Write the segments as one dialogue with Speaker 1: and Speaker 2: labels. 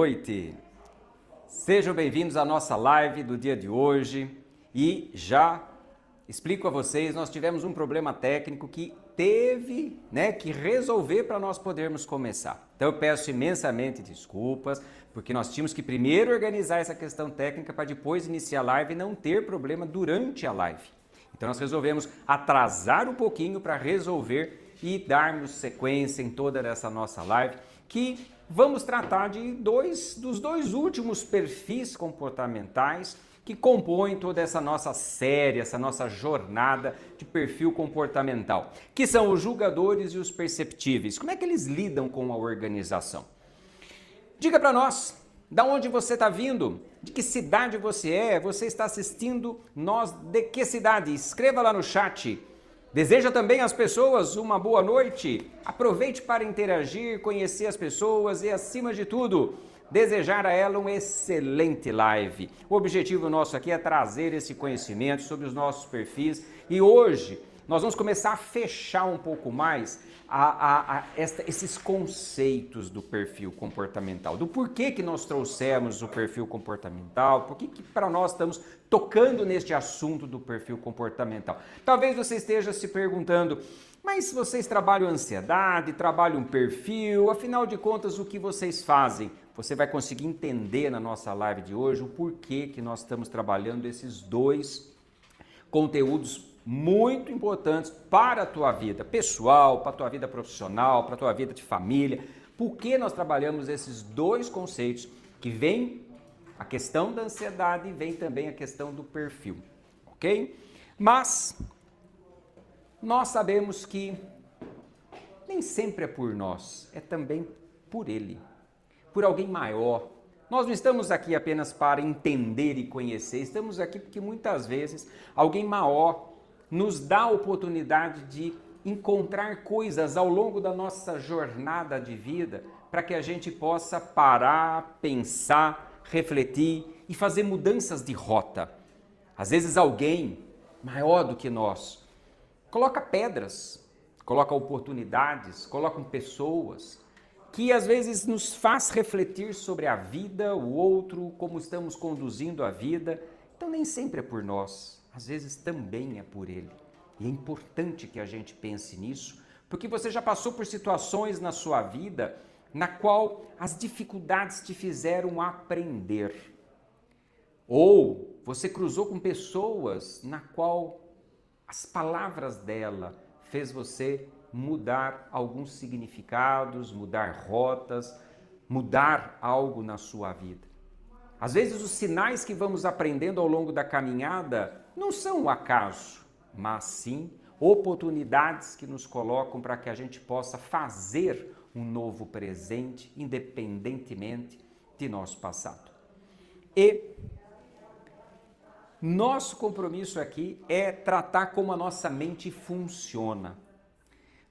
Speaker 1: Noite. Sejam bem-vindos à nossa live do dia de hoje e já explico a vocês, nós tivemos um problema técnico que teve que resolver para nós podermos começar. Então eu peço imensamente desculpas, porque nós tínhamos que primeiro organizar essa questão técnica para depois iniciar a live e não ter problema durante a live. Então nós resolvemos atrasar um pouquinho para resolver e darmos sequência em toda essa nossa live, que vamos tratar dos dois últimos perfis comportamentais que compõem toda essa nossa série, essa nossa jornada de perfil comportamental, que são os julgadores e os perceptíveis. Como é que eles lidam com a organização? Diga para nós, da onde você está vindo? De que cidade você é? Você está assistindo nós de que cidade? Escreva lá no chat. Deseja também às pessoas uma boa noite? Aproveite para interagir, conhecer as pessoas e, acima de tudo, desejar a ela uma excelente live. O objetivo nosso aqui é trazer esse conhecimento sobre os nossos perfis e hoje nós vamos começar a fechar um pouco mais esses conceitos do perfil comportamental, do porquê que nós trouxemos o perfil comportamental, por que para nós estamos tocando neste assunto do perfil comportamental. Talvez você esteja se perguntando, mas vocês trabalham ansiedade, trabalham perfil, afinal de contas o que vocês fazem? Você vai conseguir entender na nossa live de hoje o porquê que nós estamos trabalhando esses dois conteúdos muito importantes para a tua vida pessoal, para a tua vida profissional, para a tua vida de família. Por que nós trabalhamos esses dois conceitos que vem a questão da ansiedade e vem também a questão do perfil, ok? Mas nós sabemos que nem sempre é por nós, é também por ele, por alguém maior. Nós não estamos aqui apenas para entender e conhecer, estamos aqui porque muitas vezes alguém maior nos dá a oportunidade de encontrar coisas ao longo da nossa jornada de vida para que a gente possa parar, pensar, refletir e fazer mudanças de rota. Às vezes alguém maior do que nós coloca pedras, coloca oportunidades, coloca pessoas que às vezes nos faz refletir sobre a vida, o outro, como estamos conduzindo a vida. Então nem sempre é por nós. Às vezes também é por ele. E é importante que a gente pense nisso, porque você já passou por situações na sua vida na qual as dificuldades te fizeram aprender. Ou você cruzou com pessoas na qual as palavras dela fez você mudar alguns significados, mudar rotas, mudar algo na sua vida. Às vezes os sinais que vamos aprendendo ao longo da caminhada não são um acaso, mas sim oportunidades que nos colocam para que a gente possa fazer um novo presente, independentemente de nosso passado. E nosso compromisso aqui é tratar como a nossa mente funciona.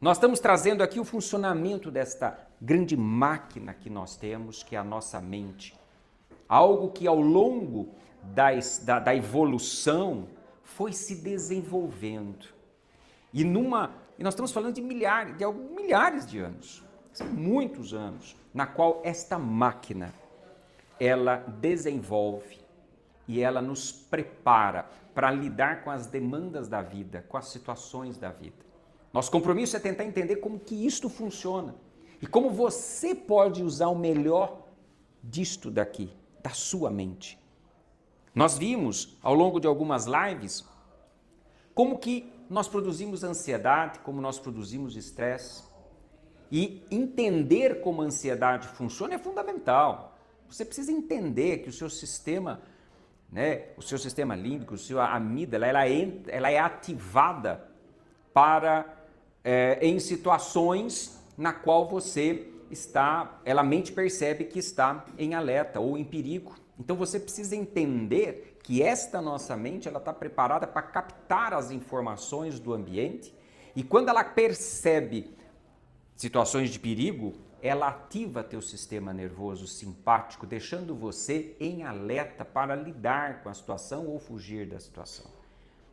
Speaker 1: Nós estamos trazendo aqui o funcionamento desta grande máquina que nós temos, que é a nossa mente. Algo que ao longo da evolução foi se desenvolvendo. E nós estamos falando de milhares de anos, são muitos anos, na qual esta máquina, ela desenvolve e ela nos prepara para lidar com as demandas da vida, com as situações da vida. Nosso compromisso é tentar entender como que isto funciona e como você pode usar o melhor disto daqui, da sua mente. Nós vimos ao longo de algumas lives como que nós produzimos ansiedade, como nós produzimos estresse. E entender como a ansiedade funciona é fundamental. Você precisa entender que o seu sistema, o seu sistema límbico, a sua amígdala, ela é ativada em situações na qual você a mente percebe que está em alerta ou em perigo. Então você precisa entender que esta nossa mente ela está preparada para captar as informações do ambiente e quando ela percebe situações de perigo, ela ativa teu sistema nervoso simpático, deixando você em alerta para lidar com a situação ou fugir da situação.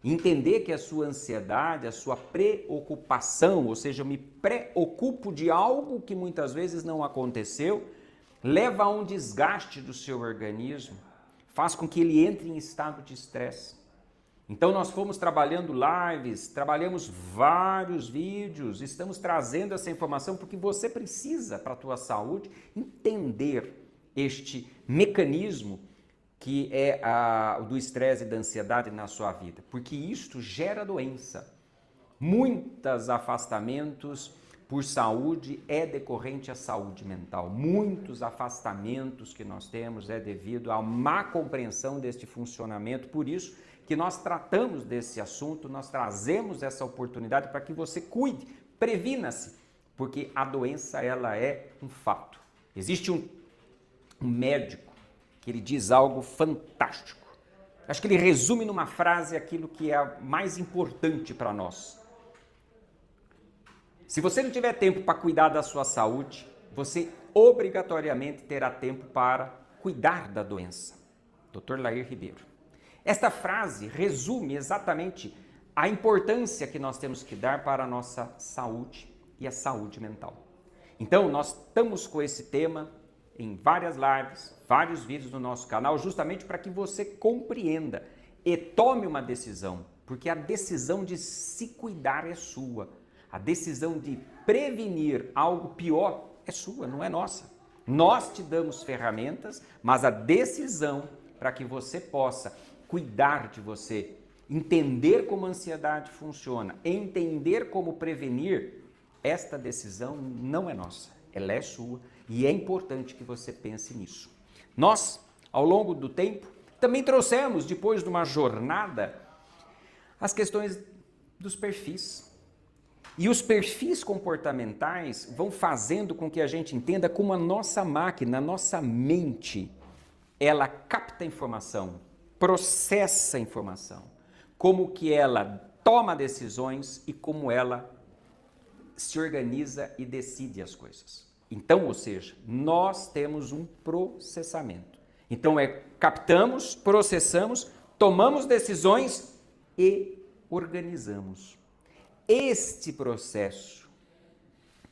Speaker 1: Entender que a sua ansiedade, a sua preocupação, ou seja, eu me preocupo de algo que muitas vezes não aconteceu, leva a um desgaste do seu organismo, faz com que ele entre em estado de estresse. Então nós fomos trabalhando lives, trabalhamos vários vídeos, estamos trazendo essa informação porque você precisa, para a tua saúde, entender este mecanismo que é o do estresse e da ansiedade na sua vida, porque isto gera doença. Muitos afastamentos por saúde é decorrente à saúde mental. Muitos afastamentos que nós temos é devido à má compreensão deste funcionamento, por isso que nós tratamos desse assunto, nós trazemos essa oportunidade para que você cuide, previna-se, porque a doença ela é um fato. Existe um médico que ele diz algo fantástico. Acho que ele resume numa frase aquilo que é mais importante para nós. Se você não tiver tempo para cuidar da sua saúde, você obrigatoriamente terá tempo para cuidar da doença. Dr. Lair Ribeiro. Esta frase resume exatamente a importância que nós temos que dar para a nossa saúde e a saúde mental. Então, nós estamos com esse tema em várias lives, vários vídeos no nosso canal, justamente para que você compreenda e tome uma decisão, porque a decisão de se cuidar é sua. A decisão de prevenir algo pior é sua, não é nossa. Nós te damos ferramentas, mas a decisão para que você possa cuidar de você, entender como a ansiedade funciona, entender como prevenir, esta decisão não é nossa, ela é sua e é importante que você pense nisso. Nós, ao longo do tempo, também trouxemos, depois de uma jornada, as questões dos perfis. E os perfis comportamentais vão fazendo com que a gente entenda como a nossa máquina, a nossa mente, ela capta informação, processa informação, como que ela toma decisões e como ela se organiza e decide as coisas. Então, ou seja, nós temos um processamento. Então, captamos, processamos, tomamos decisões e organizamos. Este processo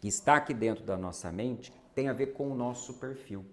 Speaker 1: que está aqui dentro da nossa mente tem a ver com o nosso perfil.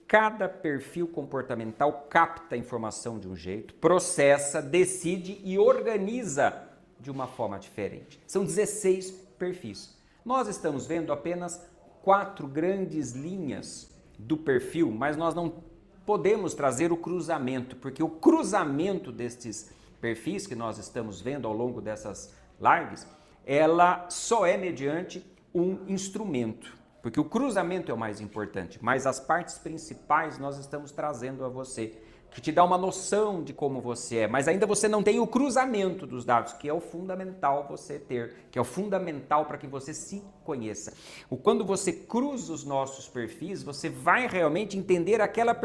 Speaker 1: Cada perfil comportamental capta a informação de um jeito, processa, decide e organiza de uma forma diferente. São 16 perfis. Nós estamos vendo apenas 4 grandes linhas do perfil, mas nós não podemos trazer o cruzamento, porque o cruzamento destes perfis que nós estamos vendo ao longo dessas lives, ela só é mediante um instrumento, porque o cruzamento é o mais importante, mas as partes principais nós estamos trazendo a você, que te dá uma noção de como você é, mas ainda você não tem o cruzamento dos dados, que é o fundamental você ter, que é o fundamental para que você se conheça. Quando você cruza os nossos perfis, você vai realmente entender aquela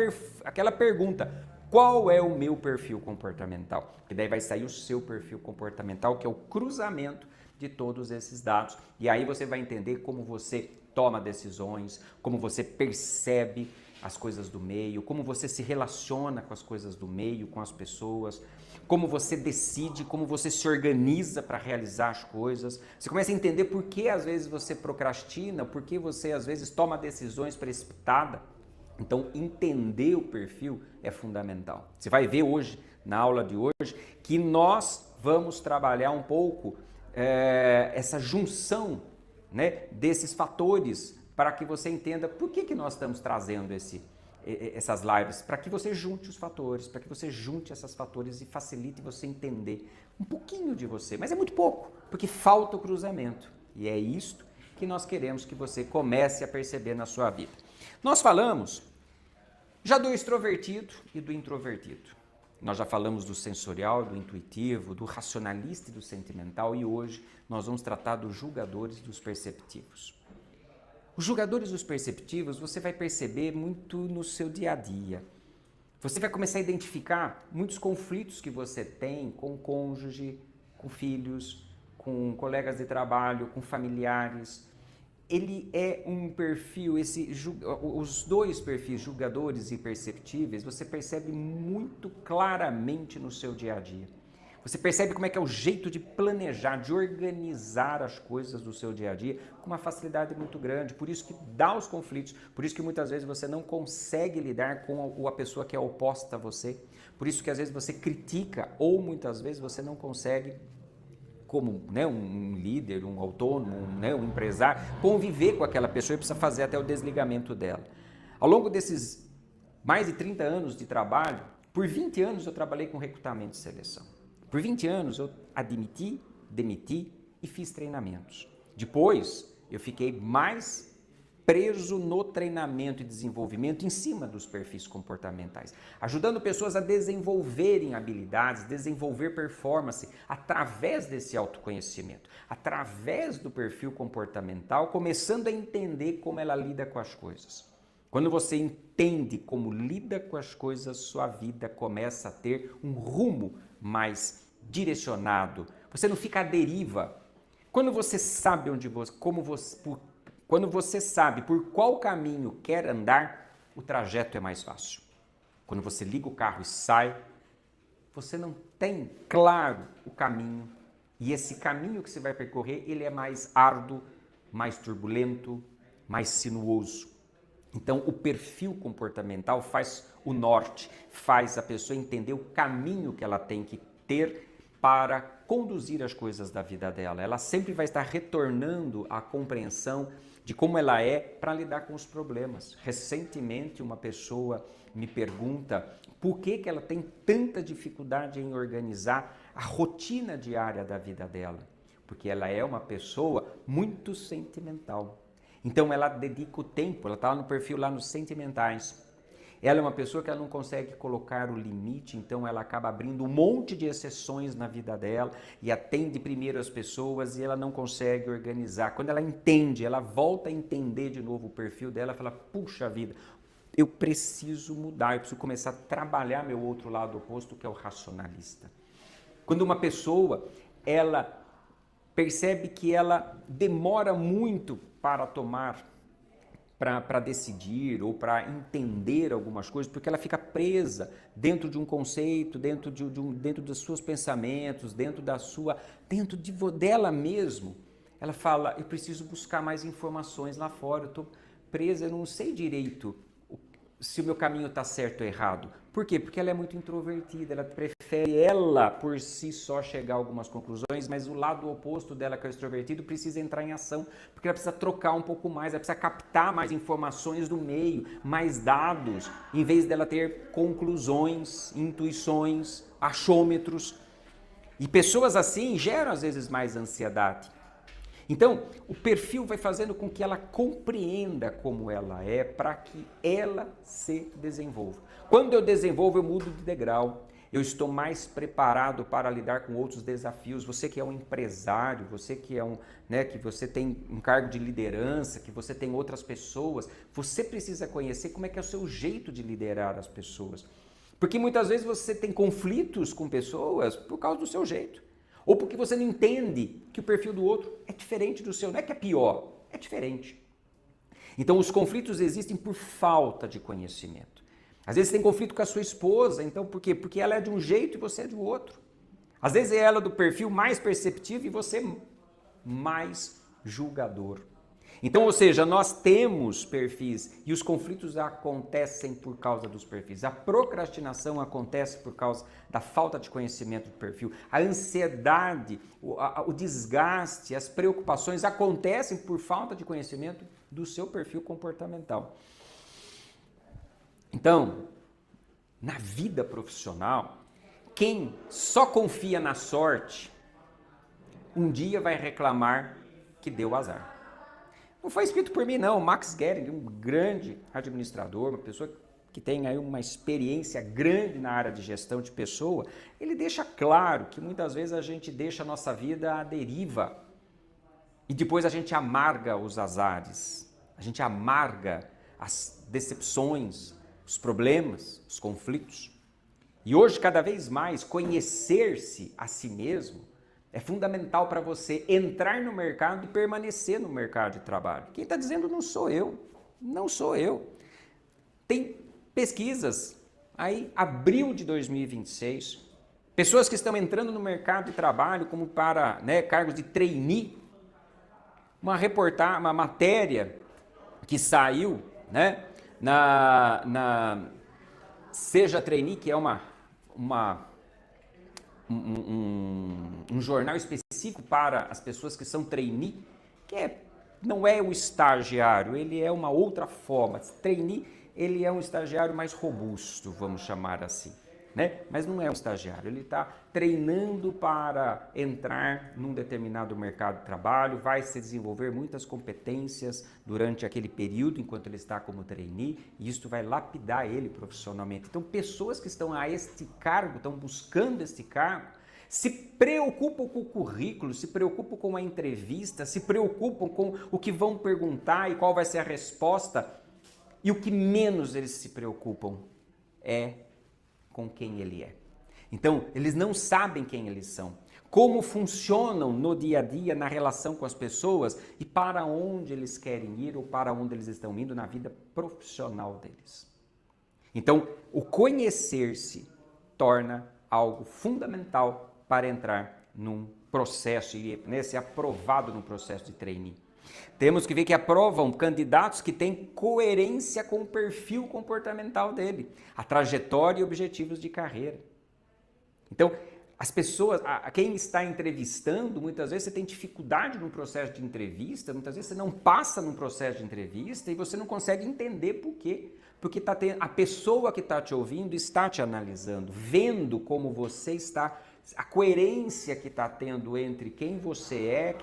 Speaker 1: pergunta: qual é o meu perfil comportamental? Que daí vai sair o seu perfil comportamental, que é o cruzamento de todos esses dados. E aí você vai entender como você toma decisões, como você percebe as coisas do meio, como você se relaciona com as coisas do meio, com as pessoas, como você decide, como você se organiza para realizar as coisas. Você começa a entender por que às vezes você procrastina, por que você às vezes toma decisões precipitadas. Então, entender o perfil é fundamental. Você vai ver hoje, na aula de hoje, que nós vamos trabalhar um pouco essa junção, né, desses fatores para que você entenda por que nós estamos trazendo essas lives, para que você junte os fatores, para que você junte esses fatores e facilite você entender um pouquinho de você. Mas é muito pouco, porque falta o cruzamento. E é isto que nós queremos que você comece a perceber na sua vida. Nós falamos já do extrovertido e do introvertido. Nós já falamos do sensorial, do intuitivo, do racionalista e do sentimental, e hoje nós vamos tratar dos julgadores e dos perceptivos. Os julgadores e os perceptivos você vai perceber muito no seu dia a dia. Você vai começar a identificar muitos conflitos que você tem com o cônjuge, com filhos, com colegas de trabalho, com familiares. Ele é um perfil, os dois perfis, julgadores e perceptíveis, você percebe muito claramente no seu dia a dia. Você percebe como é que é o jeito de planejar, de organizar as coisas do seu dia a dia com uma facilidade muito grande. Por isso que dá os conflitos, por isso que muitas vezes você não consegue lidar com a pessoa que é oposta a você. Por isso que às vezes você critica ou muitas vezes você não consegue, como um líder, um autônomo, um empresário, conviver com aquela pessoa e precisa fazer até o desligamento dela. Ao longo desses mais de 30 anos de trabalho, por 20 anos eu trabalhei com recrutamento e seleção. Por 20 anos eu admiti, demiti e fiz treinamentos. Depois eu fiquei mais preso no treinamento e desenvolvimento em cima dos perfis comportamentais, ajudando pessoas a desenvolverem habilidades, desenvolver performance através desse autoconhecimento, através do perfil comportamental, começando a entender como ela lida com as coisas. Quando você entende como lida com as coisas, sua vida começa a ter um rumo mais direcionado. Você não fica à deriva. Quando você sabe quando você sabe por qual caminho quer andar, o trajeto é mais fácil. Quando você liga o carro e sai, você não tem claro o caminho. E esse caminho que você vai percorrer, ele é mais árduo, mais turbulento, mais sinuoso. Então, o perfil comportamental faz o norte, faz a pessoa entender o caminho que ela tem que ter para conduzir as coisas da vida dela. Ela sempre vai estar retornando à compreensão de como ela é para lidar com os problemas. Recentemente, uma pessoa me pergunta por que ela tem tanta dificuldade em organizar a rotina diária da vida dela. Porque ela é uma pessoa muito sentimental. Então ela dedica o tempo, ela está no perfil lá nos sentimentais. Ela é uma pessoa que ela não consegue colocar o limite, então ela acaba abrindo um monte de exceções na vida dela e atende primeiro as pessoas e ela não consegue organizar. Quando ela entende, ela volta a entender de novo o perfil dela, fala, puxa vida, eu preciso mudar, eu preciso começar a trabalhar meu outro lado oposto, que é o racionalista. Quando uma pessoa, ela percebe que ela demora muito para para decidir ou para entender algumas coisas, porque ela fica presa dentro de um conceito, dentro dos seus pensamentos, dentro dela mesmo. Ela fala, eu preciso buscar mais informações lá fora, eu estou presa, eu não sei direito se o meu caminho está certo ou errado. Por quê? Porque ela é muito introvertida, ela prefere ela por si só chegar a algumas conclusões, mas o lado oposto dela, que é o extrovertido, precisa entrar em ação, porque ela precisa trocar um pouco mais, ela precisa captar mais informações do meio, mais dados, em vez dela ter conclusões, intuições, achômetros. E pessoas assim geram às vezes mais ansiedade. Então, o perfil vai fazendo com que ela compreenda como ela é para que ela se desenvolva. Quando eu desenvolvo, eu mudo de degrau. Eu estou mais preparado para lidar com outros desafios. Você que é um empresário, você que que você tem um cargo de liderança, que você tem outras pessoas, você precisa conhecer como é que é o seu jeito de liderar as pessoas. Porque muitas vezes você tem conflitos com pessoas por causa do seu jeito. Ou porque você não entende que o perfil do outro é diferente do seu. Não é que é pior, é diferente. Então os conflitos existem por falta de conhecimento. Às vezes você tem conflito com a sua esposa, então por quê? Porque ela é de um jeito e você é de outro. Às vezes é ela do perfil mais perceptivo e você mais julgador. Então, ou seja, nós temos perfis e os conflitos acontecem por causa dos perfis. A procrastinação acontece por causa da falta de conhecimento do perfil. A ansiedade, o desgaste, as preocupações acontecem por falta de conhecimento do seu perfil comportamental. Então, na vida profissional, quem só confia na sorte, um dia vai reclamar que deu azar. Não foi escrito por mim, não. Max Gehring, um grande administrador, uma pessoa que tem aí uma experiência grande na área de gestão de pessoa, ele deixa claro que muitas vezes a gente deixa a nossa vida à deriva e depois a gente amarga os azares, a gente amarga as decepções, os problemas, os conflitos. E hoje, cada vez mais, conhecer-se a si mesmo é fundamental para você entrar no mercado e permanecer no mercado de trabalho. Quem está dizendo não sou eu, não sou eu. Tem pesquisas, aí abril de 2026, Pessoas que estão entrando no mercado de trabalho como para, né, cargos de trainee. Uma matéria que saiu, né, Seja Trainee, que é um jornal específico para as pessoas que são trainee, não é o estagiário, ele é uma outra forma. Trainee, ele é um estagiário mais robusto, vamos chamar assim, né? Mas não é um estagiário, ele está treinando para entrar num determinado mercado de trabalho, vai se desenvolver muitas competências durante aquele período enquanto ele está como trainee, e isso vai lapidar ele profissionalmente. Então, pessoas que estão a este cargo, estão buscando este cargo, se preocupam com o currículo, se preocupam com a entrevista, se preocupam com o que vão perguntar e qual vai ser a resposta, e o que menos eles se preocupam é com quem ele é. Então, eles não sabem quem eles são, como funcionam no dia a dia, na relação com as pessoas e para onde eles querem ir ou para onde eles estão indo na vida profissional deles. Então, o conhecer-se torna algo fundamental para entrar num processo e, né, ser aprovado no processo de trainee. Temos que ver que aprovam candidatos que têm coerência com o perfil comportamental dele, a trajetória e objetivos de carreira. Então, as pessoas, quem está entrevistando, muitas vezes você tem dificuldade no processo de entrevista, muitas vezes você não passa num processo de entrevista e você não consegue entender por quê. Porque a pessoa que está te ouvindo está te analisando, vendo como você está, a coerência que está tendo entre quem você é,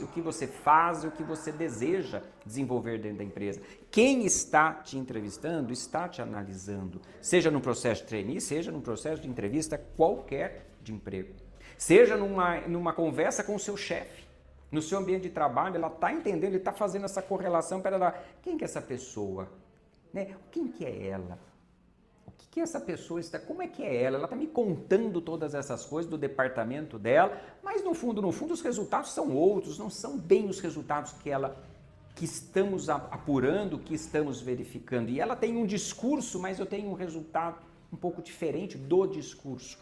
Speaker 1: o que você faz e o que você deseja desenvolver dentro da empresa. Quem está te entrevistando está te analisando, seja no processo de trainee, seja no processo de entrevista qualquer de emprego. Seja numa conversa com o seu chefe, no seu ambiente de trabalho, ela está entendendo, ele está fazendo essa correlação para ela, quem que é essa pessoa? Né? Quem que é ela? O que essa pessoa está? Como é que é ela? Ela está me contando todas essas coisas do departamento dela, mas no fundo, os resultados são outros, não são bem os resultados que estamos apurando, que estamos verificando. E ela tem um discurso, mas eu tenho um resultado um pouco diferente do discurso.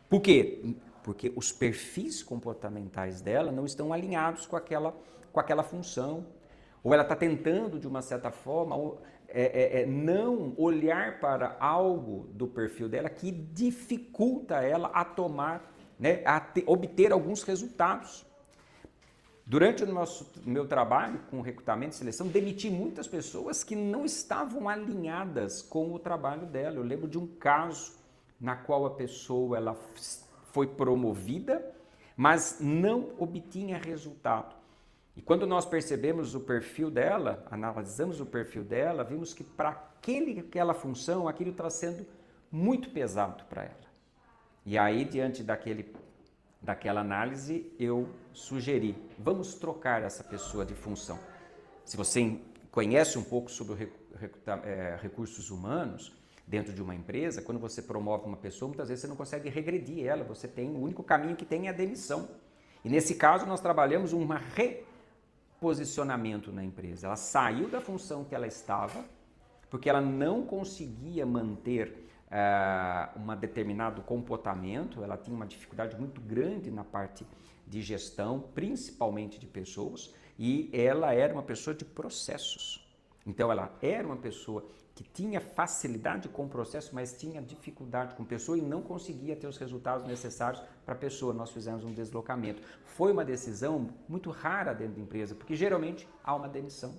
Speaker 1: Por quê? Porque os perfis comportamentais dela não estão alinhados com aquela função. Ou ela está tentando, de uma certa forma, não olhar para algo do perfil dela que dificulta ela a tomar, né, obter alguns resultados. Durante o meu trabalho com recrutamento e seleção, demiti muitas pessoas que não estavam alinhadas com o trabalho dela. Eu lembro de um caso na qual a pessoa ela foi promovida, mas não obtinha resultado. E quando nós percebemos o perfil dela, analisamos o perfil dela, vimos que para aquela função, aquilo está sendo muito pesado para ela. E aí, diante daquela análise, eu sugeri, vamos trocar essa pessoa de função. Se você conhece um pouco sobre recursos humanos dentro de uma empresa, quando você promove uma pessoa, muitas vezes você não consegue regredir ela, o único caminho que tem é a demissão. E nesse caso, nós trabalhamos uma reposicionamento na empresa. Ela saiu da função que ela estava, porque ela não conseguia manter um determinado comportamento, ela tinha uma dificuldade muito grande na parte de gestão, principalmente de pessoas, e ela era uma pessoa de processos. Então ela era uma pessoa que tinha facilidade com o processo, mas tinha dificuldade com a pessoa e não conseguia ter os resultados necessários para a pessoa. Nós fizemos um deslocamento. Foi uma decisão muito rara dentro da empresa, porque geralmente há uma demissão.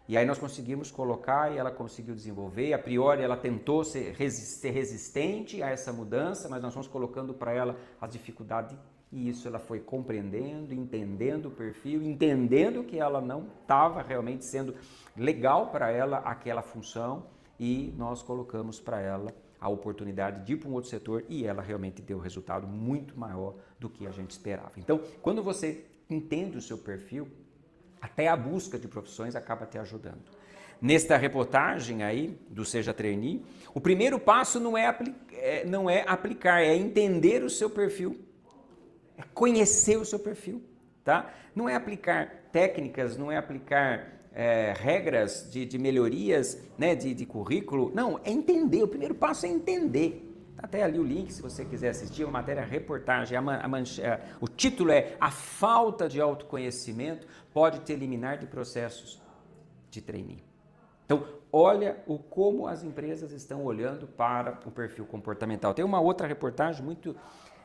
Speaker 1: E aí nós conseguimos colocar e ela conseguiu desenvolver. A priori ela tentou ser resistente a essa mudança, mas nós fomos colocando para ela as dificuldades e isso ela foi compreendendo, entendendo o perfil, entendendo que ela não estava realmente sendo legal para ela aquela função e nós colocamos para ela a oportunidade de ir para um outro setor e ela realmente deu um resultado muito maior do que a gente esperava. Então, quando você entende o seu perfil, até a busca de profissões acaba te ajudando. Nesta reportagem aí do Seja Trainee, o primeiro passo não é aplicar, é entender o seu perfil, é conhecer o seu perfil, tá? Não é aplicar técnicas, não é aplicar regras de melhorias, né, de currículo, não, é entender, o primeiro passo é entender. Até ali o link, se você quiser assistir, uma matéria reportagem. O título é A Falta de Autoconhecimento Pode Te Eliminar de Processos de Trainee. Então, olha como as empresas estão olhando para o perfil comportamental. Tem uma outra reportagem muito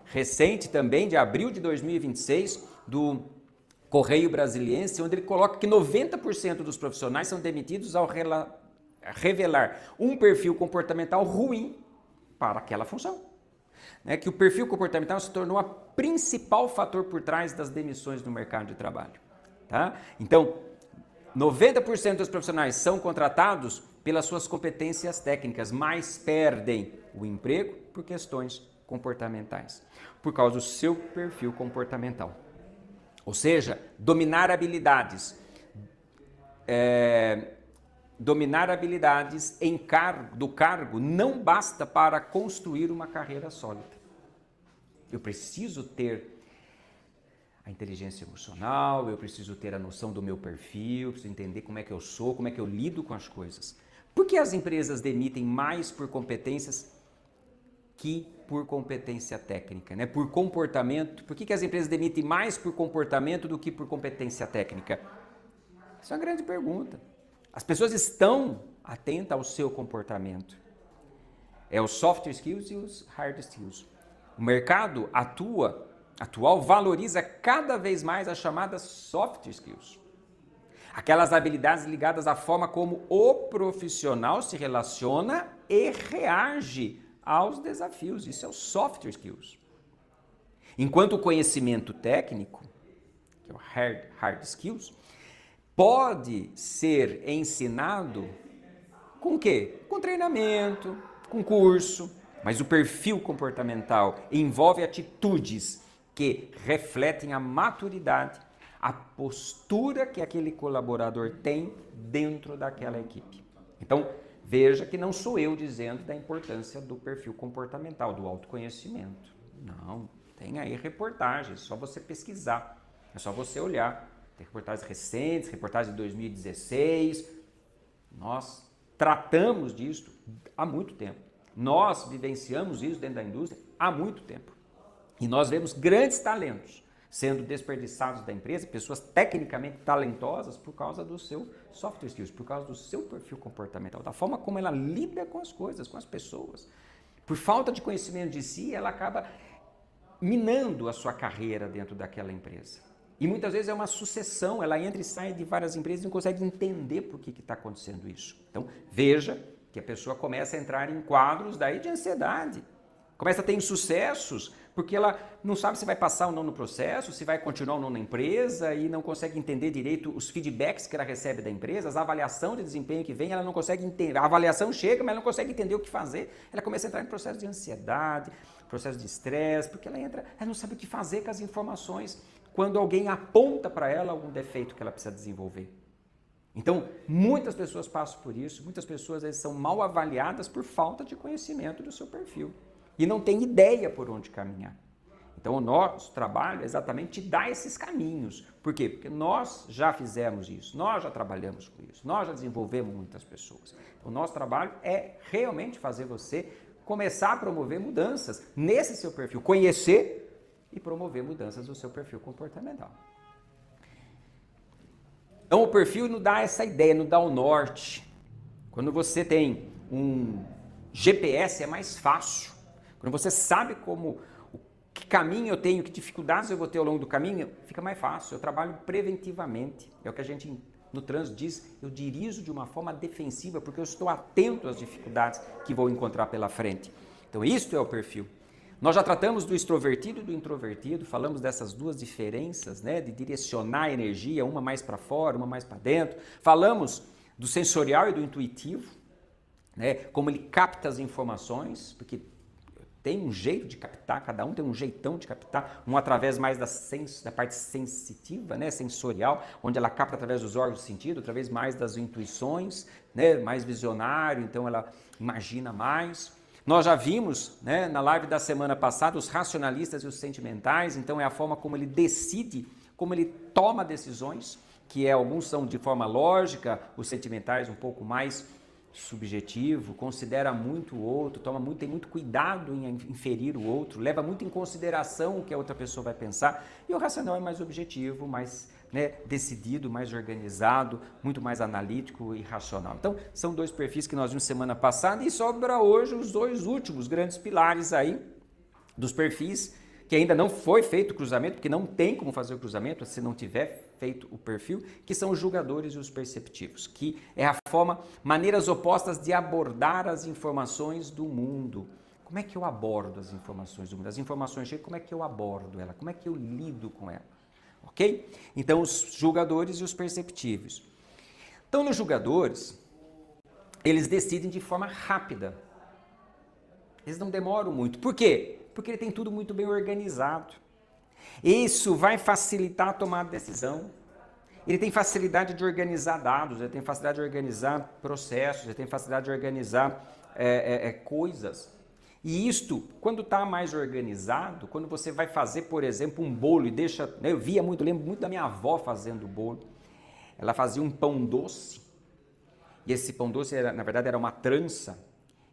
Speaker 1: recente também, de abril de 2026, do Correio Brasiliense, onde ele coloca que 90% dos profissionais são demitidos ao revelar um perfil comportamental ruim para aquela função. Que o perfil comportamental se tornou o principal fator por trás das demissões no mercado de trabalho. Tá? Então, 90% dos profissionais são contratados pelas suas competências técnicas, mas perdem o emprego por questões comportamentais, por causa do seu perfil comportamental. Ou seja, dominar habilidades do cargo não basta para construir uma carreira sólida. Eu preciso ter a inteligência emocional, eu preciso ter a noção do meu perfil, eu preciso entender como é que eu sou, como é que eu lido com as coisas. Por que as empresas demitem mais por competências que por competência técnica, né? Por comportamento? Por que as empresas demitem mais por comportamento do que por competência técnica? Isso é uma grande pergunta. As pessoas estão atentas ao seu comportamento. É os soft skills e os hard skills. O mercado atual valoriza cada vez mais as chamadas soft skills. Aquelas habilidades ligadas à forma como o profissional se relaciona e reage aos desafios. Isso é o soft skills. Enquanto o conhecimento técnico, que é o hard skills, pode ser ensinado com o quê? Com treinamento, com curso, mas o perfil comportamental envolve atitudes que refletem a maturidade, a postura que aquele colaborador tem dentro daquela equipe. Então, veja que não sou eu dizendo da importância do perfil comportamental, do autoconhecimento. Não, tem aí reportagens, é só você pesquisar, é só você olhar. Tem reportagens recentes, reportagens de 2016. Nós tratamos disso há muito tempo. Nós vivenciamos isso dentro da indústria há muito tempo. E nós vemos grandes talentos sendo desperdiçados da empresa, pessoas tecnicamente talentosas por causa do seu soft skills, por causa do seu perfil comportamental, da forma como ela lida com as coisas, com as pessoas. Por falta de conhecimento de si, ela acaba minando a sua carreira dentro daquela empresa. E muitas vezes é uma sucessão, ela entra e sai de várias empresas e não consegue entender por que está acontecendo isso. Então, veja que a pessoa começa a entrar em quadros daí de ansiedade, começa a ter insucessos, porque ela não sabe se vai passar ou não no processo, se vai continuar ou não na empresa e não consegue entender direito os feedbacks que ela recebe da empresa, as avaliações de desempenho que vem, ela não consegue entender. A avaliação chega, mas ela não consegue entender o que fazer. Ela começa a entrar em processo de ansiedade, processo de estresse, porque ela não sabe o que fazer com as informações quando alguém aponta para ela algum defeito que ela precisa desenvolver. Então, muitas pessoas passam por isso, muitas pessoas às vezes são mal avaliadas por falta de conhecimento do seu perfil. E não tem ideia por onde caminhar. Então, o nosso trabalho é exatamente te dar esses caminhos. Por quê? Porque nós já fizemos isso, nós já trabalhamos com isso, nós já desenvolvemos muitas pessoas. O nosso trabalho é realmente fazer você começar a promover mudanças nesse seu perfil, conhecer e promover mudanças no seu perfil comportamental. Então, o perfil nos dá essa ideia, nos dá o norte. Quando você tem um GPS, é mais fácil. Quando você sabe que caminho eu tenho, que dificuldades eu vou ter ao longo do caminho, fica mais fácil. Eu trabalho preventivamente. É o que a gente no trânsito diz, eu dirijo de uma forma defensiva, porque eu estou atento às dificuldades que vou encontrar pela frente. Então, isso é o perfil. Nós já tratamos do extrovertido e do introvertido, falamos dessas duas diferenças, né, de direcionar a energia, uma mais para fora, uma mais para dentro. Falamos do sensorial e do intuitivo, né, como ele capta as informações, porque tem um jeito de captar, cada um tem um jeitão de captar, um através mais da parte sensitiva, né, sensorial, onde ela capta através dos órgãos de sentido, através mais das intuições, né, mais visionário, então ela imagina mais. Nós já vimos, né, na live da semana passada, os racionalistas e os sentimentais, então é a forma como ele decide, como ele toma decisões, que alguns são de forma lógica, os sentimentais um pouco mais subjetivo, considera muito o outro, tem muito cuidado em inferir o outro, leva muito em consideração o que a outra pessoa vai pensar, e o racional é mais objetivo, mais decidido, mais organizado, muito mais analítico e racional. Então, são dois perfis que nós vimos semana passada e sobra hoje os dois últimos grandes pilares aí dos perfis, que ainda não foi feito o cruzamento, porque não tem como fazer o cruzamento se não tiver feito o perfil, que são os julgadores e os perceptivos, que é a maneiras opostas de abordar as informações do mundo. Como é que eu abordo as informações do mundo? As informações chegam, como é que eu abordo ela? Como é que eu lido com ela? Ok? Então, os julgadores e os perceptivos. Então, nos julgadores, eles decidem de forma rápida. Eles não demoram muito. Por quê? Porque ele tem tudo muito bem organizado. Isso vai facilitar a tomada de decisão. Ele tem facilidade de organizar dados, ele tem facilidade de organizar processos, ele tem facilidade de organizar coisas. E isto, quando está mais organizado, quando você vai fazer, por exemplo, um bolo e deixa... Eu lembro muito da minha avó fazendo bolo. Ela fazia um pão doce, e esse pão doce, na verdade, era uma trança,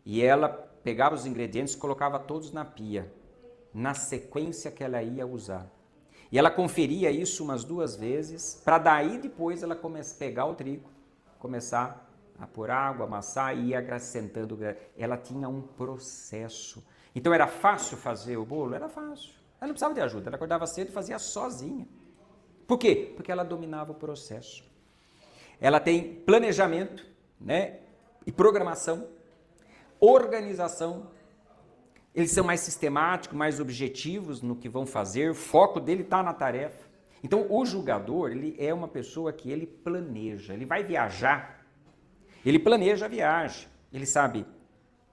Speaker 1: e ela pegava os ingredientes e colocava todos na pia, na sequência que ela ia usar. E ela conferia isso umas 2 vezes, para daí depois ela pegar o trigo, começar a pôr água, amassar e ir acrescentando. Ela tinha um processo. Então era fácil fazer o bolo? Era fácil. Ela não precisava de ajuda, ela acordava cedo e fazia sozinha. Por quê? Porque ela dominava o processo. Ela tem planejamento, e programação, organização. Eles são mais sistemáticos, mais objetivos no que vão fazer, o foco dele está na tarefa. Então, o julgador, ele é uma pessoa que ele planeja, ele vai viajar, ele planeja a viagem, ele sabe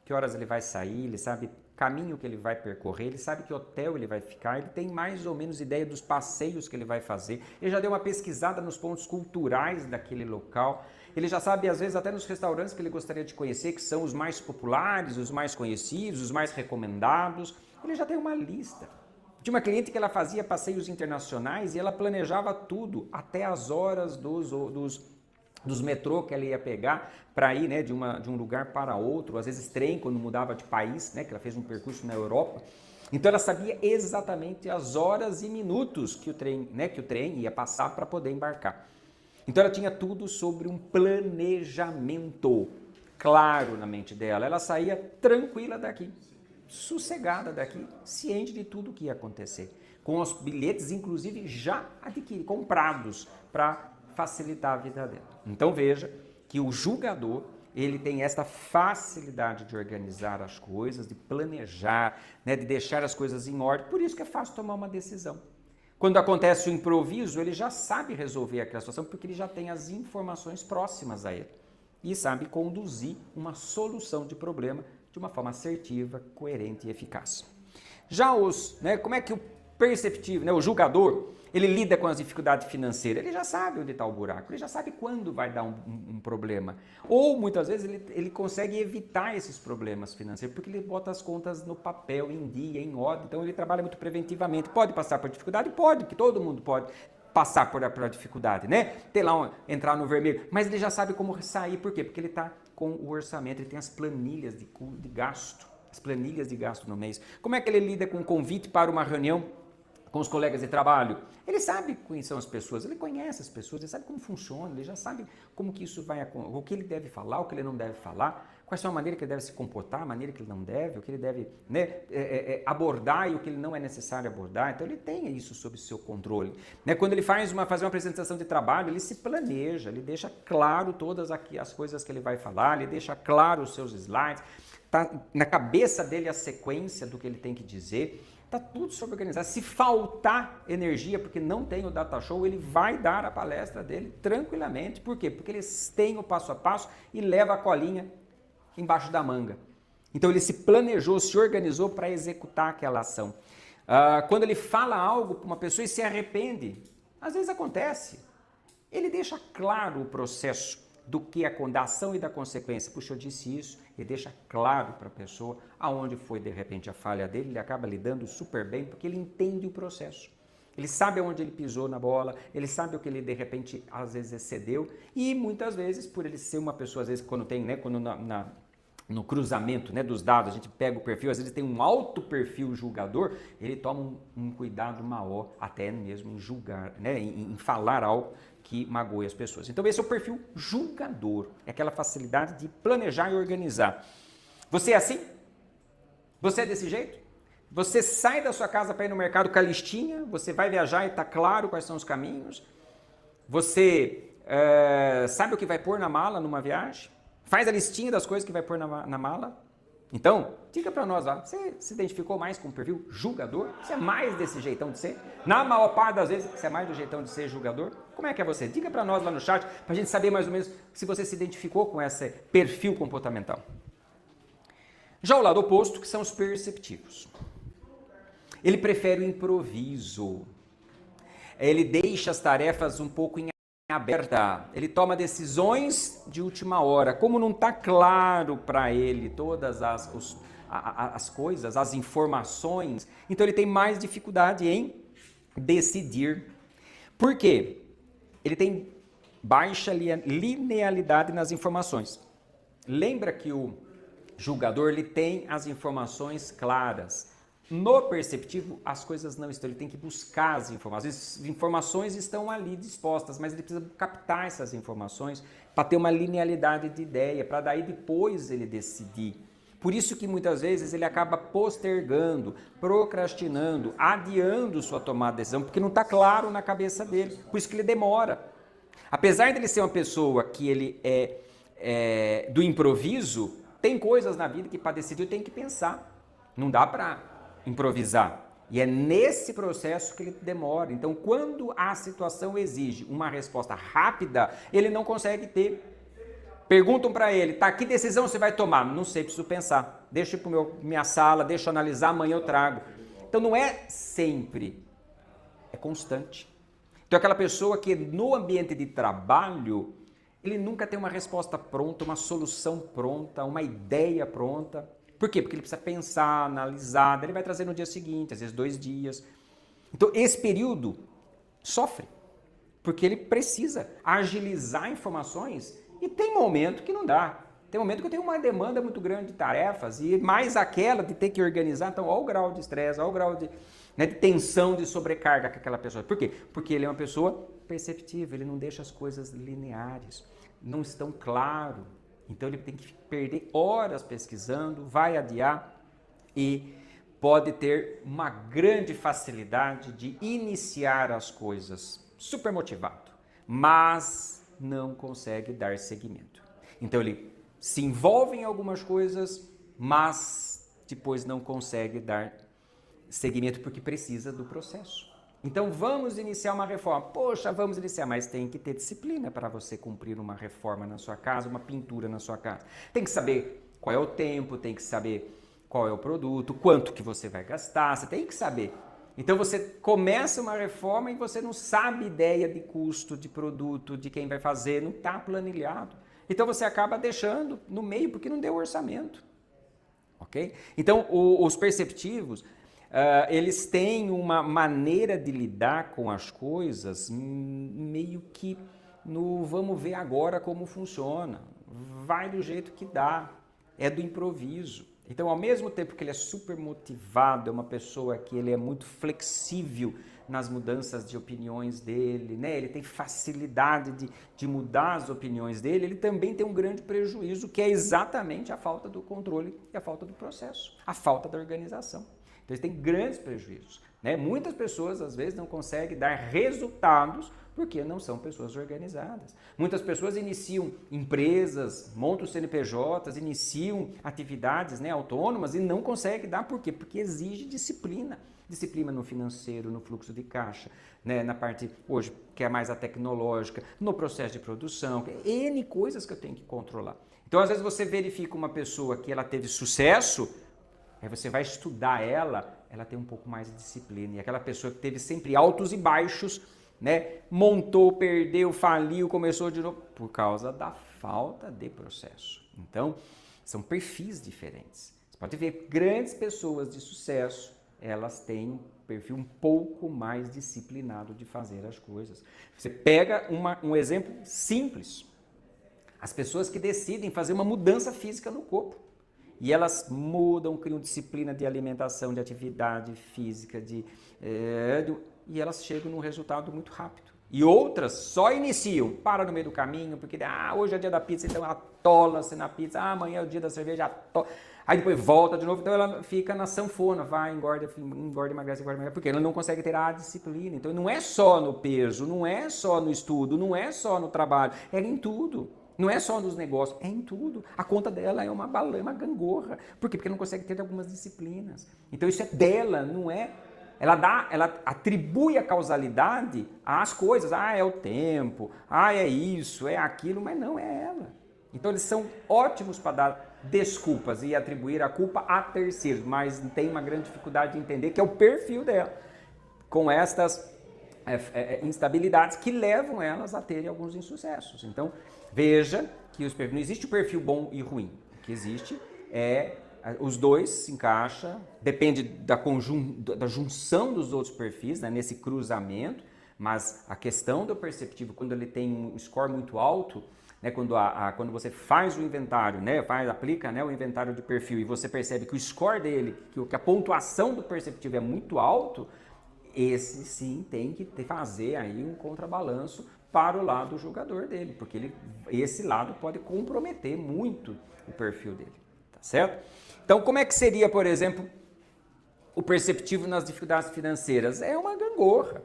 Speaker 1: que horas ele vai sair, ele sabe o caminho que ele vai percorrer, ele sabe que hotel ele vai ficar, ele tem mais ou menos ideia dos passeios que ele vai fazer, ele já deu uma pesquisada nos pontos culturais daquele local, ele já sabe, às vezes, até nos restaurantes que ele gostaria de conhecer, que são os mais populares, os mais conhecidos, os mais recomendados. Ele já tem uma lista. Tinha uma cliente que ela fazia passeios internacionais e ela planejava tudo, até as horas dos metrô que ela ia pegar para ir de um lugar para outro, às vezes trem, quando mudava de país, que ela fez um percurso na Europa. Então ela sabia exatamente as horas e minutos que o trem ia passar para poder embarcar. Então ela tinha tudo sobre um planejamento claro na mente dela. Ela saía tranquila daqui, sossegada daqui, ciente de tudo o que ia acontecer. Com os bilhetes, inclusive, já comprados para facilitar a vida dela. Então veja que o julgador, ele tem esta facilidade de organizar as coisas, de planejar, de deixar as coisas em ordem. Por isso que é fácil tomar uma decisão. Quando acontece o improviso, ele já sabe resolver aquela situação porque ele já tem as informações próximas a ele e sabe conduzir uma solução de problema de uma forma assertiva, coerente e eficaz. Já como é que o perceptivo, o julgador, ele lida com as dificuldades financeiras? Ele já sabe onde está o buraco, ele já sabe quando vai dar um problema. Ou, muitas vezes, ele consegue evitar esses problemas financeiros, porque ele bota as contas no papel, em dia, em ordem. Então, ele trabalha muito preventivamente. Pode passar por dificuldade? Pode, que todo mundo pode passar por dificuldade, entrar no vermelho. Mas ele já sabe como sair. Por quê? Porque ele está com o orçamento, ele tem as planilhas de gasto, as planilhas de gasto no mês. Como é que ele lida com o convite para uma reunião com os colegas de trabalho? Ele sabe quem são as pessoas, ele conhece as pessoas, ele sabe como funciona, ele já sabe como que isso vai acontecer, o que ele deve falar, o que ele não deve falar, quais são a maneira que ele deve se comportar, a maneira que ele não deve, o que ele deve abordar e o que ele não é necessário abordar. Então ele tem isso sob seu controle. Quando ele faz uma apresentação de trabalho, ele se planeja, ele deixa claro todas as coisas que ele vai falar, ele deixa claro os seus slides, está na cabeça dele a sequência do que ele tem que dizer. Está tudo sobre organizado. Se faltar energia, porque não tem o data show, ele vai dar a palestra dele tranquilamente. Por quê? Porque eles têm o passo a passo e leva a colinha embaixo da manga. Então ele se planejou, se organizou para executar aquela ação. Quando ele fala algo para uma pessoa e se arrepende, às vezes acontece, ele deixa claro o processo da ação e da consequência. Puxa, eu disse isso, e deixa claro para a pessoa aonde foi de repente a falha dele, ele acaba lidando super bem porque ele entende o processo. Ele sabe onde ele pisou na bola, ele sabe o que ele de repente às vezes excedeu e muitas vezes por ele ser uma pessoa, às vezes quando tem, né, quando no cruzamento, né, dos dados, a gente pega o perfil, às vezes tem um alto perfil julgador, ele toma um cuidado maior até mesmo em julgar, né, em falar algo que magoe as pessoas. Então esse é o perfil julgador, é aquela facilidade de planejar e organizar. Você é assim? Você é desse jeito? Você sai da sua casa para ir no mercado com a listinha, você vai viajar e está claro quais são os caminhos, você sabe o que vai pôr na mala numa viagem, faz a listinha das coisas que vai pôr na mala. Então, diga para nós lá, você se identificou mais com o perfil julgador? Você é mais desse jeitão de ser? Na maior parte das vezes, você é mais do jeitão de ser julgador? Como é que é você? Diga para nós lá no chat, para a gente saber mais ou menos se você se identificou com esse perfil comportamental. Já o lado oposto, que são os perceptivos. Ele prefere o improviso. Ele deixa as tarefas um pouco em aberta. Ele toma decisões de última hora. Como não está claro para ele todas as coisas, as informações, então ele tem mais dificuldade em decidir. Por quê? Ele tem baixa linealidade nas informações. Lembra que o julgador ele tem as informações claras. No perceptivo, as coisas não estão, ele tem que buscar as informações. As informações estão ali dispostas, mas ele precisa captar essas informações para ter uma linealidade de ideia, para daí depois ele decidir. Por isso que muitas vezes ele acaba postergando, procrastinando, adiando sua tomada de decisão, porque não está claro na cabeça dele, por isso que ele demora. Apesar de ele ser uma pessoa que ele é do improviso, tem coisas na vida que para decidir eu tenho que pensar, não dá para improvisar. E é nesse processo que ele demora. Então, quando a situação exige uma resposta rápida, ele não consegue ter. Perguntam para ele, tá, que decisão você vai tomar? Não sei, preciso pensar. Deixa eu ir para minha sala, deixa eu analisar, amanhã eu trago. Então, não é sempre, é constante. Então, aquela pessoa que no ambiente de trabalho, ele nunca tem uma resposta pronta, uma solução pronta, uma ideia pronta. Por quê? Porque ele precisa pensar, analisar, ele vai trazer no dia seguinte, às vezes 2 dias. Então, esse período sofre, porque ele precisa agilizar informações e tem momento que não dá. Tem momento que eu tenho uma demanda muito grande de tarefas e mais aquela de ter que organizar. Então, olha o grau de estresse, olha o grau de tensão, de sobrecarga que aquela pessoa. Por quê? Porque ele é uma pessoa perceptível, ele não deixa as coisas lineares, não estão claro. Então ele tem que perder horas pesquisando, vai adiar e pode ter uma grande facilidade de iniciar as coisas, super motivado, mas não consegue dar seguimento. Então ele se envolve em algumas coisas, mas depois não consegue dar seguimento porque precisa do processo. Então vamos iniciar uma reforma. Poxa, vamos iniciar, mas tem que ter disciplina para você cumprir uma reforma na sua casa, uma pintura na sua casa. Tem que saber qual é o tempo, tem que saber qual é o produto, quanto que você vai gastar, você tem que saber. Então você começa uma reforma e você não sabe ideia de custo, de produto, de quem vai fazer, não está planilhado. Então você acaba deixando no meio porque não deu orçamento. Ok? Então os perceptivos, eles têm uma maneira de lidar com as coisas meio que no vamos ver agora como funciona, vai do jeito que dá, é do improviso. Então, ao mesmo tempo que ele é super motivado, é uma pessoa que ele é muito flexível nas mudanças de opiniões dele, né? Ele tem facilidade de mudar as opiniões dele, ele também tem um grande prejuízo, que é exatamente a falta do controle e a falta do processo, a falta da organização. Então, eles têm grandes prejuízos, né? Muitas pessoas, às vezes, não conseguem dar resultados porque não são pessoas organizadas. Muitas pessoas iniciam empresas, montam CNPJs, iniciam atividades, né, autônomas e não conseguem dar. Por quê? Porque exige disciplina. Disciplina no financeiro, no fluxo de caixa, né, na parte, hoje, que é mais a tecnológica, no processo de produção, N coisas que eu tenho que controlar. Então, às vezes, você verifica uma pessoa que ela teve sucesso, aí você vai estudar ela tem um pouco mais de disciplina. E aquela pessoa que teve sempre altos e baixos, né, montou, perdeu, faliu, começou de novo, por causa da falta de processo. Então, são perfis diferentes. Você pode ver grandes pessoas de sucesso, elas têm um perfil um pouco mais disciplinado de fazer as coisas. Você pega um exemplo simples. As pessoas que decidem fazer uma mudança física no corpo. E elas mudam, criam disciplina de alimentação, de atividade física, e elas chegam num resultado muito rápido. E outras só iniciam, param no meio do caminho, porque hoje é dia da pizza, então atola-se na pizza, amanhã é o dia da cerveja, aí depois volta de novo, então ela fica na sanfona, vai, engorda, emagrece, porque ela não consegue ter a disciplina. Então não é só no peso, não é só no estudo, não é só no trabalho, é em tudo. Não é só nos negócios, é em tudo. A conta dela é uma gangorra. Por quê? Porque ela não consegue ter algumas disciplinas. Então isso é dela, não é... Ela atribui a causalidade às coisas. É o tempo, é isso, é aquilo, mas não é ela. Então eles são ótimos para dar desculpas e atribuir a culpa a terceiros, mas tem uma grande dificuldade de entender que é o perfil dela, com estas instabilidades que levam elas a terem alguns insucessos. Então, veja que não existe o perfil bom e ruim. O que existe os dois se encaixam, depende da junção dos outros perfis, né, nesse cruzamento, mas a questão do perceptivo, quando ele tem um score muito alto, né, quando você faz o inventário, né, aplica, né, o inventário de perfil e você percebe que o score dele, que a pontuação do perceptivo é muito alto, esse sim tem que fazer aí um contrabalanço para o lado do jogador dele, porque esse lado pode comprometer muito o perfil dele, tá certo? Então, como é que seria, por exemplo, o perceptivo nas dificuldades financeiras? É uma gangorra.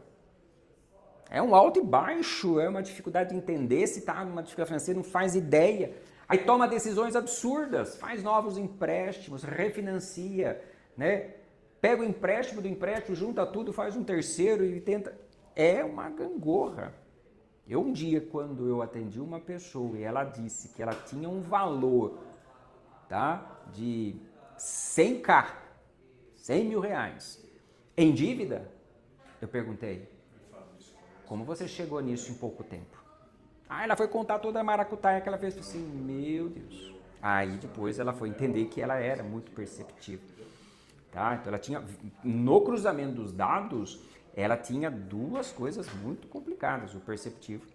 Speaker 1: É um alto e baixo, é uma dificuldade de entender se está numa dificuldade financeira, não faz ideia. Aí toma decisões absurdas, faz novos empréstimos, refinancia, né? Pega o empréstimo do empréstimo, junta tudo, faz um terceiro e tenta... É uma gangorra. Um dia, quando eu atendi uma pessoa e ela disse que ela tinha um valor, tá, de 100K, 100 mil reais, em dívida, eu perguntei, como você chegou nisso em pouco tempo? Ela foi contar toda a maracutaia que ela fez, assim, meu Deus. Aí depois ela foi entender que ela era muito perceptiva. Tá? Então ela tinha, no cruzamento dos dados, ela tinha duas coisas muito complicadas, o perceptivo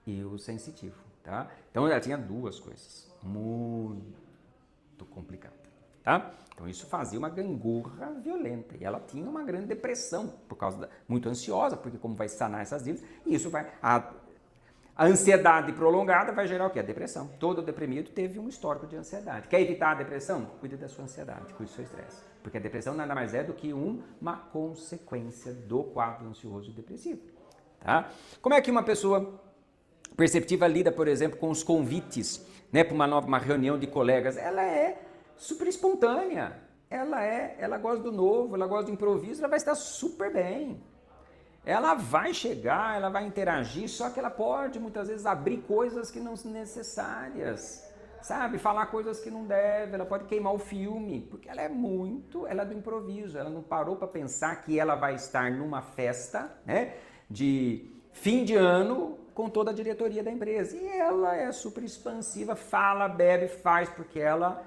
Speaker 1: e o sensitivo. Tá? Então ela tinha duas coisas muito complicadas. Tá? Então isso fazia uma gangorra violenta e ela tinha uma grande depressão, por causa muito ansiosa, porque como vai sanar essas dívidas, e isso vai... A ansiedade prolongada vai gerar o quê? A depressão. Todo deprimido teve um histórico de ansiedade. Quer evitar a depressão? Cuide da sua ansiedade, cuide do seu estresse. Porque a depressão nada mais é do que uma consequência do quadro ansioso e depressivo. Tá? Como é que uma pessoa perceptiva lida, por exemplo, com os convites, né, para uma reunião de colegas? Ela é super espontânea. Ela gosta do novo, ela gosta do improviso, ela vai estar super bem. Ela vai chegar, ela vai interagir, só que ela pode muitas vezes abrir coisas que não são necessárias, sabe? Falar coisas que não deve, ela pode queimar o filme, porque ela é do improviso, ela não parou para pensar que ela vai estar numa festa, né, de fim de ano com toda a diretoria da empresa. E ela é super expansiva, fala, bebe, faz, porque ela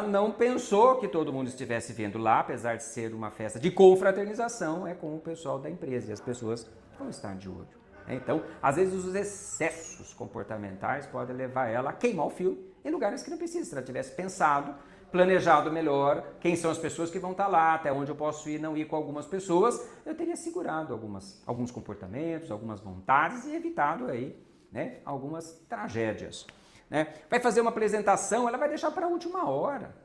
Speaker 1: não pensou que todo mundo estivesse vendo lá, apesar de ser uma festa de confraternização, é com o pessoal da empresa e as pessoas vão estar de olho. Então, às vezes os excessos comportamentais podem levar ela a queimar o filme em lugares que não precisa. Se ela tivesse pensado, planejado melhor, quem são as pessoas que vão estar lá, até onde eu posso ir, não ir com algumas pessoas, eu teria segurado alguns comportamentos, algumas vontades e evitado aí, né, algumas tragédias. Né? Vai fazer uma apresentação, ela vai deixar para a última hora.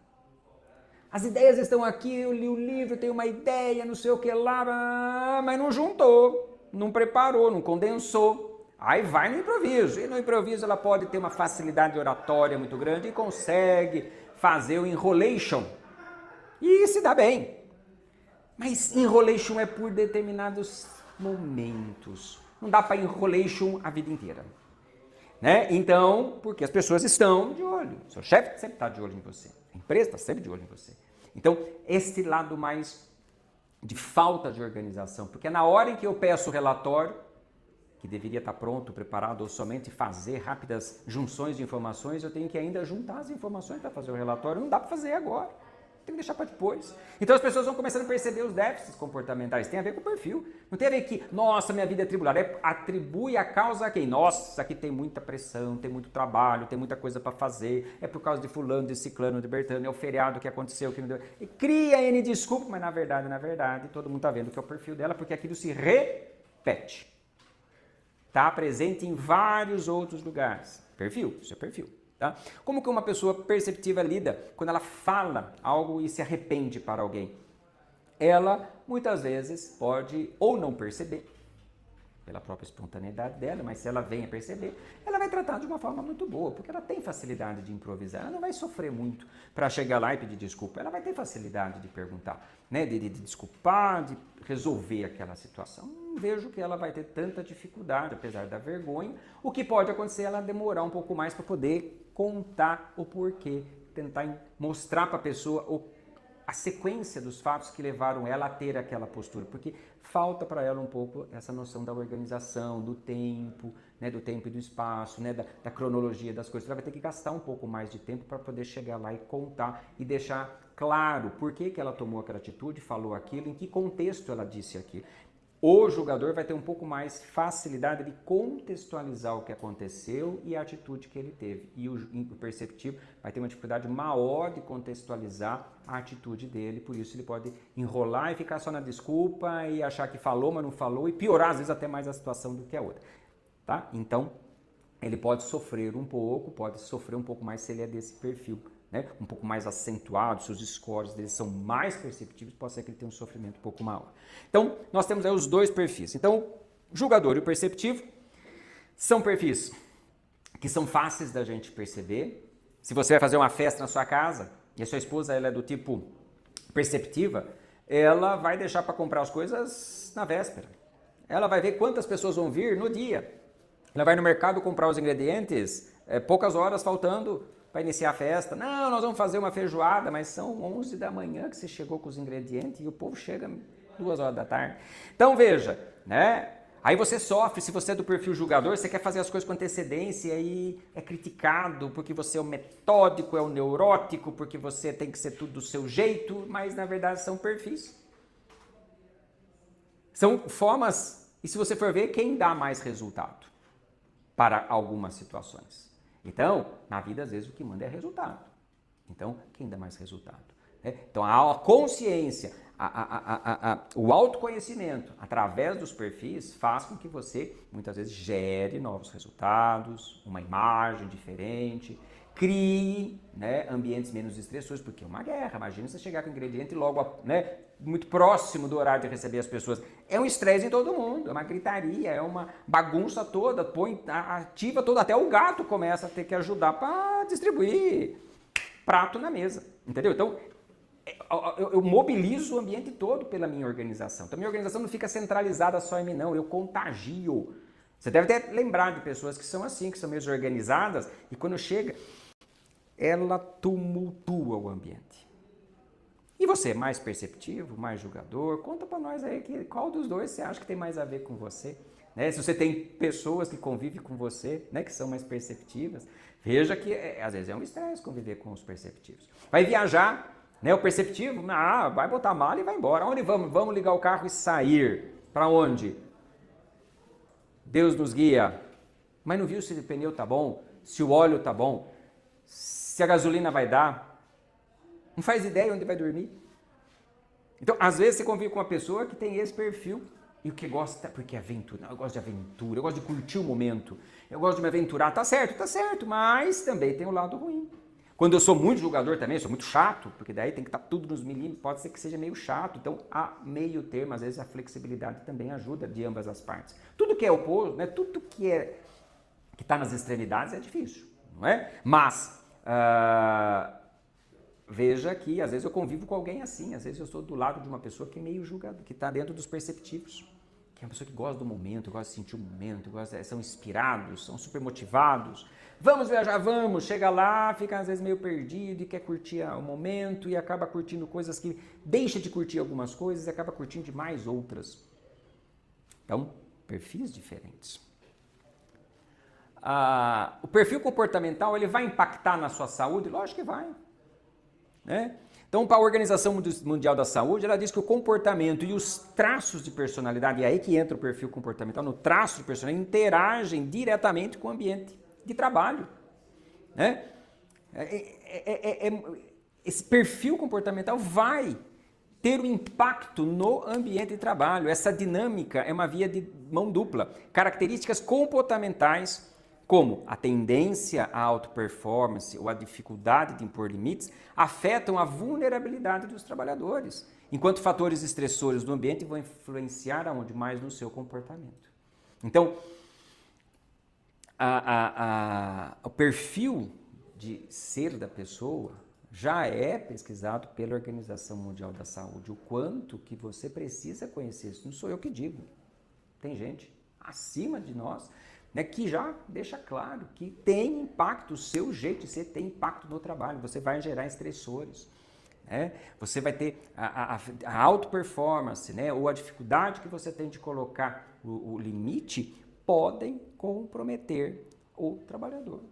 Speaker 1: As ideias estão aqui, eu li o livro, tenho uma ideia, não sei o que lá, mas não juntou, não preparou, não condensou. Aí vai no improviso. E no improviso ela pode ter uma facilidade oratória muito grande e consegue fazer o enrolation. E se dá bem. Mas enrolation é por determinados momentos. Não dá para enrolation a vida inteira. Né? Então, porque as pessoas estão de olho. O seu chefe sempre está de olho em você. A empresa está sempre de olho em você. Então, esse lado mais de falta de organização. Porque na hora em que eu peço o relatório, que deveria estar pronto, preparado, ou somente fazer rápidas junções de informações, eu tenho que ainda juntar as informações para fazer o relatório. Não dá para fazer agora. tem que deixar para depois. Então as pessoas vão começando a perceber os déficits comportamentais. Tem a ver com o perfil. Não tem a ver que, nossa, minha vida é tribulada. Atribui a causa a quem? Nossa, aqui tem muita pressão, tem muito trabalho, tem muita coisa para fazer. É por causa de fulano, de ciclano, de bertano, é o feriado que aconteceu, que não deu. E cria N desculpa, mas na verdade, todo mundo está vendo que é o perfil dela, porque aquilo se repete. Está presente em vários outros lugares. Perfil, isso é perfil. Tá? Como que uma pessoa perceptiva lida quando ela fala algo e se arrepende para alguém? Ela, muitas vezes, pode ou não perceber, pela própria espontaneidade dela, mas se ela vem a perceber, ela vai tratar de uma forma muito boa, porque ela tem facilidade de improvisar, ela não vai sofrer muito para chegar lá e pedir desculpa, ela vai ter facilidade de perguntar, né? de desculpar, de resolver aquela situação. Não vejo que ela vai ter tanta dificuldade, apesar da vergonha. O que pode acontecer é ela demorar um pouco mais para poder contar o porquê, tentar mostrar para a pessoa a sequência dos fatos que levaram ela a ter aquela postura, porque falta para ela um pouco essa noção da organização, do tempo, né, do tempo e do espaço, né, da cronologia das coisas. Ela vai ter que gastar um pouco mais de tempo para poder chegar lá e contar e deixar claro por que ela tomou aquela atitude, falou aquilo, em que contexto ela disse aquilo. O julgador vai ter um pouco mais facilidade de contextualizar o que aconteceu e a atitude que ele teve. E o perceptivo vai ter uma dificuldade maior de contextualizar a atitude dele, por isso ele pode enrolar e ficar só na desculpa e achar que falou, mas não falou, e piorar às vezes até mais a situação do que a outra. Tá? Então, ele pode sofrer um pouco mais se ele é desse perfil. Né? Um pouco mais acentuado, seus scores deles são mais perceptíveis, pode ser que ele tenha um sofrimento um pouco maior. Então, nós temos aí os dois perfis. Então, o julgador e o perceptivo são perfis que são fáceis da gente perceber. Se você vai fazer uma festa na sua casa e a sua esposa ela é do tipo perceptiva, ela vai deixar para comprar as coisas na véspera. Ela vai ver quantas pessoas vão vir no dia. Ela vai no mercado comprar os ingredientes, poucas horas faltando para iniciar a festa. Não, nós vamos fazer uma feijoada, mas são 11 da manhã que você chegou com os ingredientes e o povo chega 2 horas da tarde. Então veja, né? Aí você sofre, se você é do perfil julgador, você quer fazer as coisas com antecedência e aí é criticado porque você é o metódico, é o neurótico, porque você tem que ser tudo do seu jeito, mas na verdade são perfis. São formas, e se você for ver, quem dá mais resultado para algumas situações. Então, na vida, às vezes, o que manda é resultado. Então, quem dá mais resultado? Então, a consciência, o autoconhecimento, através dos perfis, faz com que você, muitas vezes, gere novos resultados, uma imagem diferente, crie, né, ambientes menos estressores, porque é uma guerra. Imagina você chegar com o ingrediente logo, né, muito próximo do horário de receber as pessoas. É um estresse em todo mundo, é uma gritaria, é uma bagunça toda, ativa toda, até o gato começa a ter que ajudar para distribuir prato na mesa, entendeu? Então, eu mobilizo o ambiente todo pela minha organização. Então, minha organização não fica centralizada só em mim, não, eu contagio. Você deve ter lembrado de pessoas que são assim, que são meio desorganizadas, e quando chega, ela tumultua o ambiente. E você, mais perceptivo, mais julgador, conta para nós aí qual dos dois você acha que tem mais a ver com você. Né? Se você tem pessoas que convivem com você, né, que são mais perceptivas, veja que às vezes é um estresse conviver com os perceptivos. Vai viajar, né, o perceptivo, vai botar a mala e vai embora. Onde vamos? Vamos ligar o carro e sair. Para onde? Deus nos guia. Mas não viu se o pneu tá bom, se o óleo tá bom, se a gasolina vai dar. Não faz ideia onde vai dormir. Então, às vezes você convive com uma pessoa que tem esse perfil e o que gosta, porque é aventura, eu gosto de aventura, eu gosto de curtir o momento, eu gosto de me aventurar, tá certo, mas também tem o lado ruim. Quando eu sou muito julgador também, sou muito chato, porque daí tem que estar tudo nos milímetros, pode ser que seja meio chato. Então, há meio termo, às vezes a flexibilidade também ajuda de ambas as partes. Tudo que é oposto, né, tudo que está nas extremidades é difícil, não é? Mas, veja que às vezes eu convivo com alguém assim, às vezes eu estou do lado de uma pessoa que é meio julgador, que está dentro dos perceptivos, que é uma pessoa que gosta do momento, gosta de sentir o momento, são inspirados, são super motivados. Vamos viajar, vamos! Chega lá, fica às vezes meio perdido e quer curtir o momento e acaba curtindo coisas que deixa de curtir algumas coisas e acaba curtindo demais outras. Então, perfis diferentes. O perfil comportamental, ele vai impactar na sua saúde? Lógico que vai. Né? Então, para a Organização Mundial da Saúde, ela diz que o comportamento e os traços de personalidade, e aí que entra o perfil comportamental, no traço de personalidade, interagem diretamente com o ambiente de trabalho. Né? Esse perfil comportamental vai ter um impacto no ambiente de trabalho. Essa dinâmica é uma via de mão dupla. Características comportamentais, como a tendência à auto-performance ou a dificuldade de impor limites, afetam a vulnerabilidade dos trabalhadores, enquanto fatores estressores do ambiente vão influenciar aonde mais no seu comportamento. Então, o perfil de ser da pessoa já é pesquisado pela Organização Mundial da Saúde. O quanto que você precisa conhecer isso, não sou eu que digo. Tem gente acima de nós, né, que já deixa claro que tem impacto, o seu jeito de ser tem impacto no trabalho, você vai gerar estressores. Né? Você vai ter a auto-performance, né, ou a dificuldade que você tem de colocar o limite, podem comprometer o trabalhador.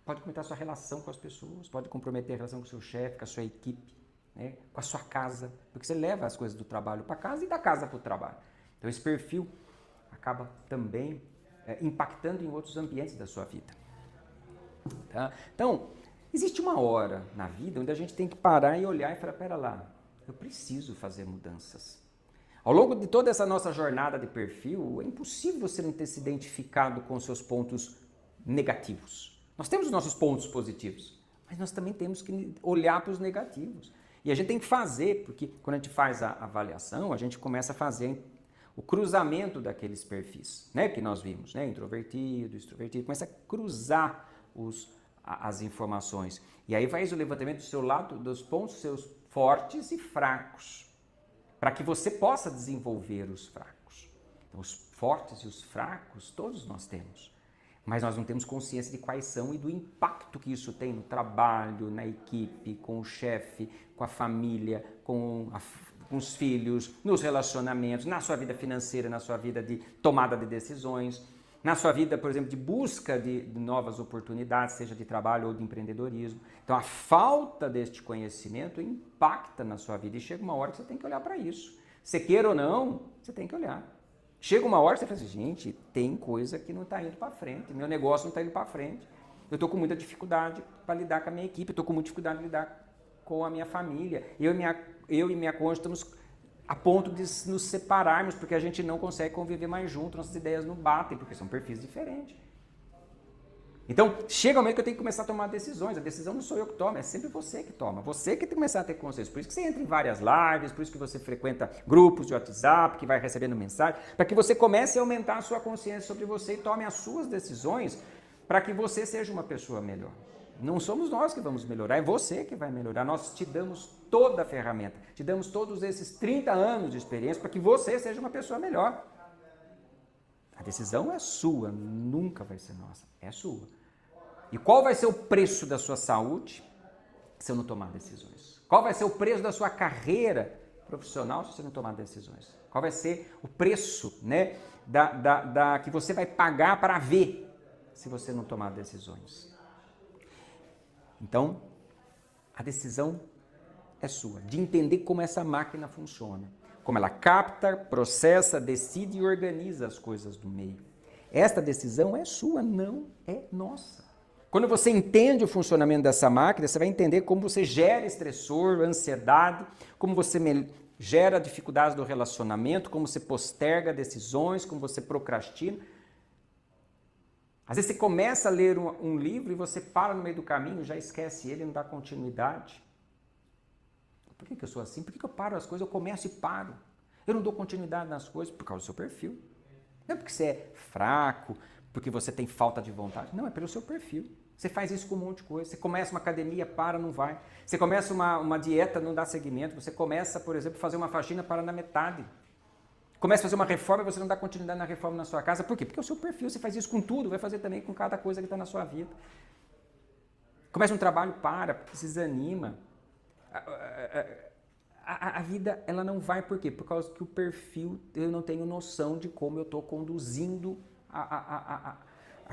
Speaker 1: Pode comprometer a sua relação com as pessoas, pode comprometer a relação com o seu chefe, com a sua equipe, né, com a sua casa, porque você leva as coisas do trabalho para casa e da casa para o trabalho. Então esse perfil acaba também impactando em outros ambientes da sua vida. Tá? Então, existe uma hora na vida onde a gente tem que parar e olhar e falar, pera lá, eu preciso fazer mudanças. Ao longo de toda essa nossa jornada de perfil, é impossível você não ter se identificado com os seus pontos negativos. Nós temos os nossos pontos positivos, mas nós também temos que olhar para os negativos. E a gente tem que fazer, porque quando a gente faz a avaliação, a gente começa a fazer o cruzamento daqueles perfis, né, que nós vimos, né, introvertido, extrovertido, começa a cruzar as informações. E aí faz o levantamento do seu lado, dos pontos seus fortes e fracos, para que você possa desenvolver os fracos. Então, os fortes e os fracos, todos nós temos. Mas nós não temos consciência de quais são e do impacto que isso tem no trabalho, na equipe, com o chefe, com a família, com os filhos, nos relacionamentos, na sua vida financeira, na sua vida de tomada de decisões, na sua vida, por exemplo, de busca de novas oportunidades, seja de trabalho ou de empreendedorismo. Então, a falta deste conhecimento impacta na sua vida e chega uma hora que você tem que olhar para isso. Você queira ou não, você tem que olhar. Chega uma hora que você fala assim, gente, tem coisa que não está indo para frente, meu negócio não está indo para frente. Eu estou com muita dificuldade para lidar com a minha equipe, estou com muita dificuldade de lidar com a minha família. Eu e minha cônjuge estamos a ponto de nos separarmos, porque a gente não consegue conviver mais junto, nossas ideias não batem, porque são perfis diferentes. Então, chega o momento que eu tenho que começar a tomar decisões. A decisão não sou eu que tomo, é sempre você que toma. Você que tem que começar a ter consciência. Por isso que você entra em várias lives, por isso que você frequenta grupos de WhatsApp, que vai recebendo mensagem, para que você comece a aumentar a sua consciência sobre você e tome as suas decisões para que você seja uma pessoa melhor. Não somos nós que vamos melhorar, é você que vai melhorar. Nós te damos toda a ferramenta, te damos todos esses 30 anos de experiência para que você seja uma pessoa melhor. A decisão é sua, nunca vai ser nossa, é sua. E qual vai ser o preço da sua saúde se eu não tomar decisões? Qual vai ser o preço da sua carreira profissional se você não tomar decisões? Qual vai ser o preço, né, que você vai pagar para ver se você não tomar decisões? Então, a decisão é sua, de entender como essa máquina funciona. Como ela capta, processa, decide e organiza as coisas do meio. Esta decisão é sua, não é nossa. Quando você entende o funcionamento dessa máquina, você vai entender como você gera estressor, ansiedade, como você gera dificuldades do relacionamento, como você posterga decisões, como você procrastina. Às vezes você começa a ler um livro e você para no meio do caminho, já esquece ele, não dá continuidade. Por que eu sou assim? Por que eu paro as coisas? Eu começo e paro. Eu não dou continuidade nas coisas por causa do seu perfil. Não é porque você é fraco, porque você tem falta de vontade. Não, é pelo seu perfil. Você faz isso com um monte de coisa. Você começa uma academia, para, não vai. Você começa uma dieta, não dá seguimento. Você começa, por exemplo, a fazer uma faxina, para na metade. Começa a fazer uma reforma e você não dá continuidade na reforma na sua casa. Por quê? Porque é o seu perfil. Você faz isso com tudo, vai fazer também com cada coisa que está na sua vida. Começa um trabalho, para, porque se desanima. A vida, ela não vai por quê? Por causa que o perfil, eu não tenho noção de como eu estou conduzindo a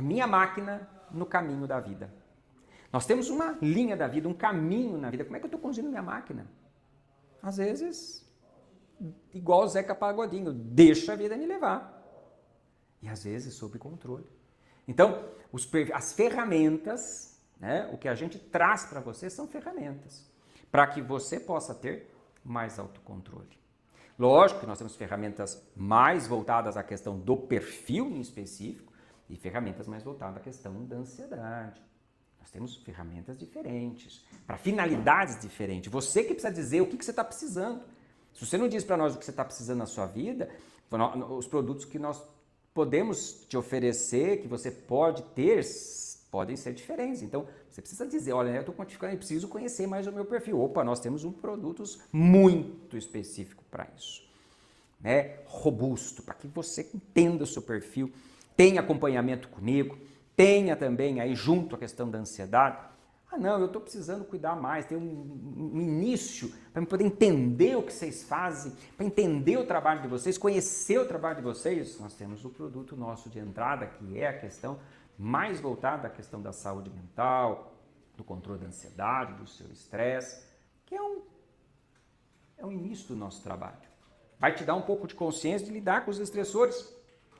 Speaker 1: minha máquina no caminho da vida. Nós temos uma linha da vida, um caminho na vida. Como é que eu estou conduzindo minha máquina? Às vezes, igual o Zeca Pagodinho, deixa a vida me levar. E às vezes sob controle. Então, as ferramentas, né, o que a gente traz para você são ferramentas para que você possa ter mais autocontrole. Lógico que nós temos ferramentas mais voltadas à questão do perfil em específico e ferramentas mais voltadas à questão da ansiedade. Nós temos ferramentas diferentes, para finalidades diferentes. Você que precisa dizer o que você está precisando. Se você não diz para nós o que você está precisando na sua vida, os produtos que nós podemos te oferecer, que você pode ter, podem ser diferentes. Então, você precisa dizer, olha, eu estou quantificando e preciso conhecer mais o meu perfil. Opa, nós temos produtos muito específico para isso. Né? Robusto, para que você entenda o seu perfil, tenha acompanhamento comigo, tenha também aí junto a questão da ansiedade. Ah, não, eu estou precisando cuidar mais, ter um início para poder entender o que vocês fazem, para entender o trabalho de vocês, conhecer o trabalho de vocês. Nós temos o produto nosso de entrada, que é a questão mais voltada à questão da saúde mental, do controle da ansiedade, do seu estresse, que é um início do nosso trabalho. Vai te dar um pouco de consciência de lidar com os estressores,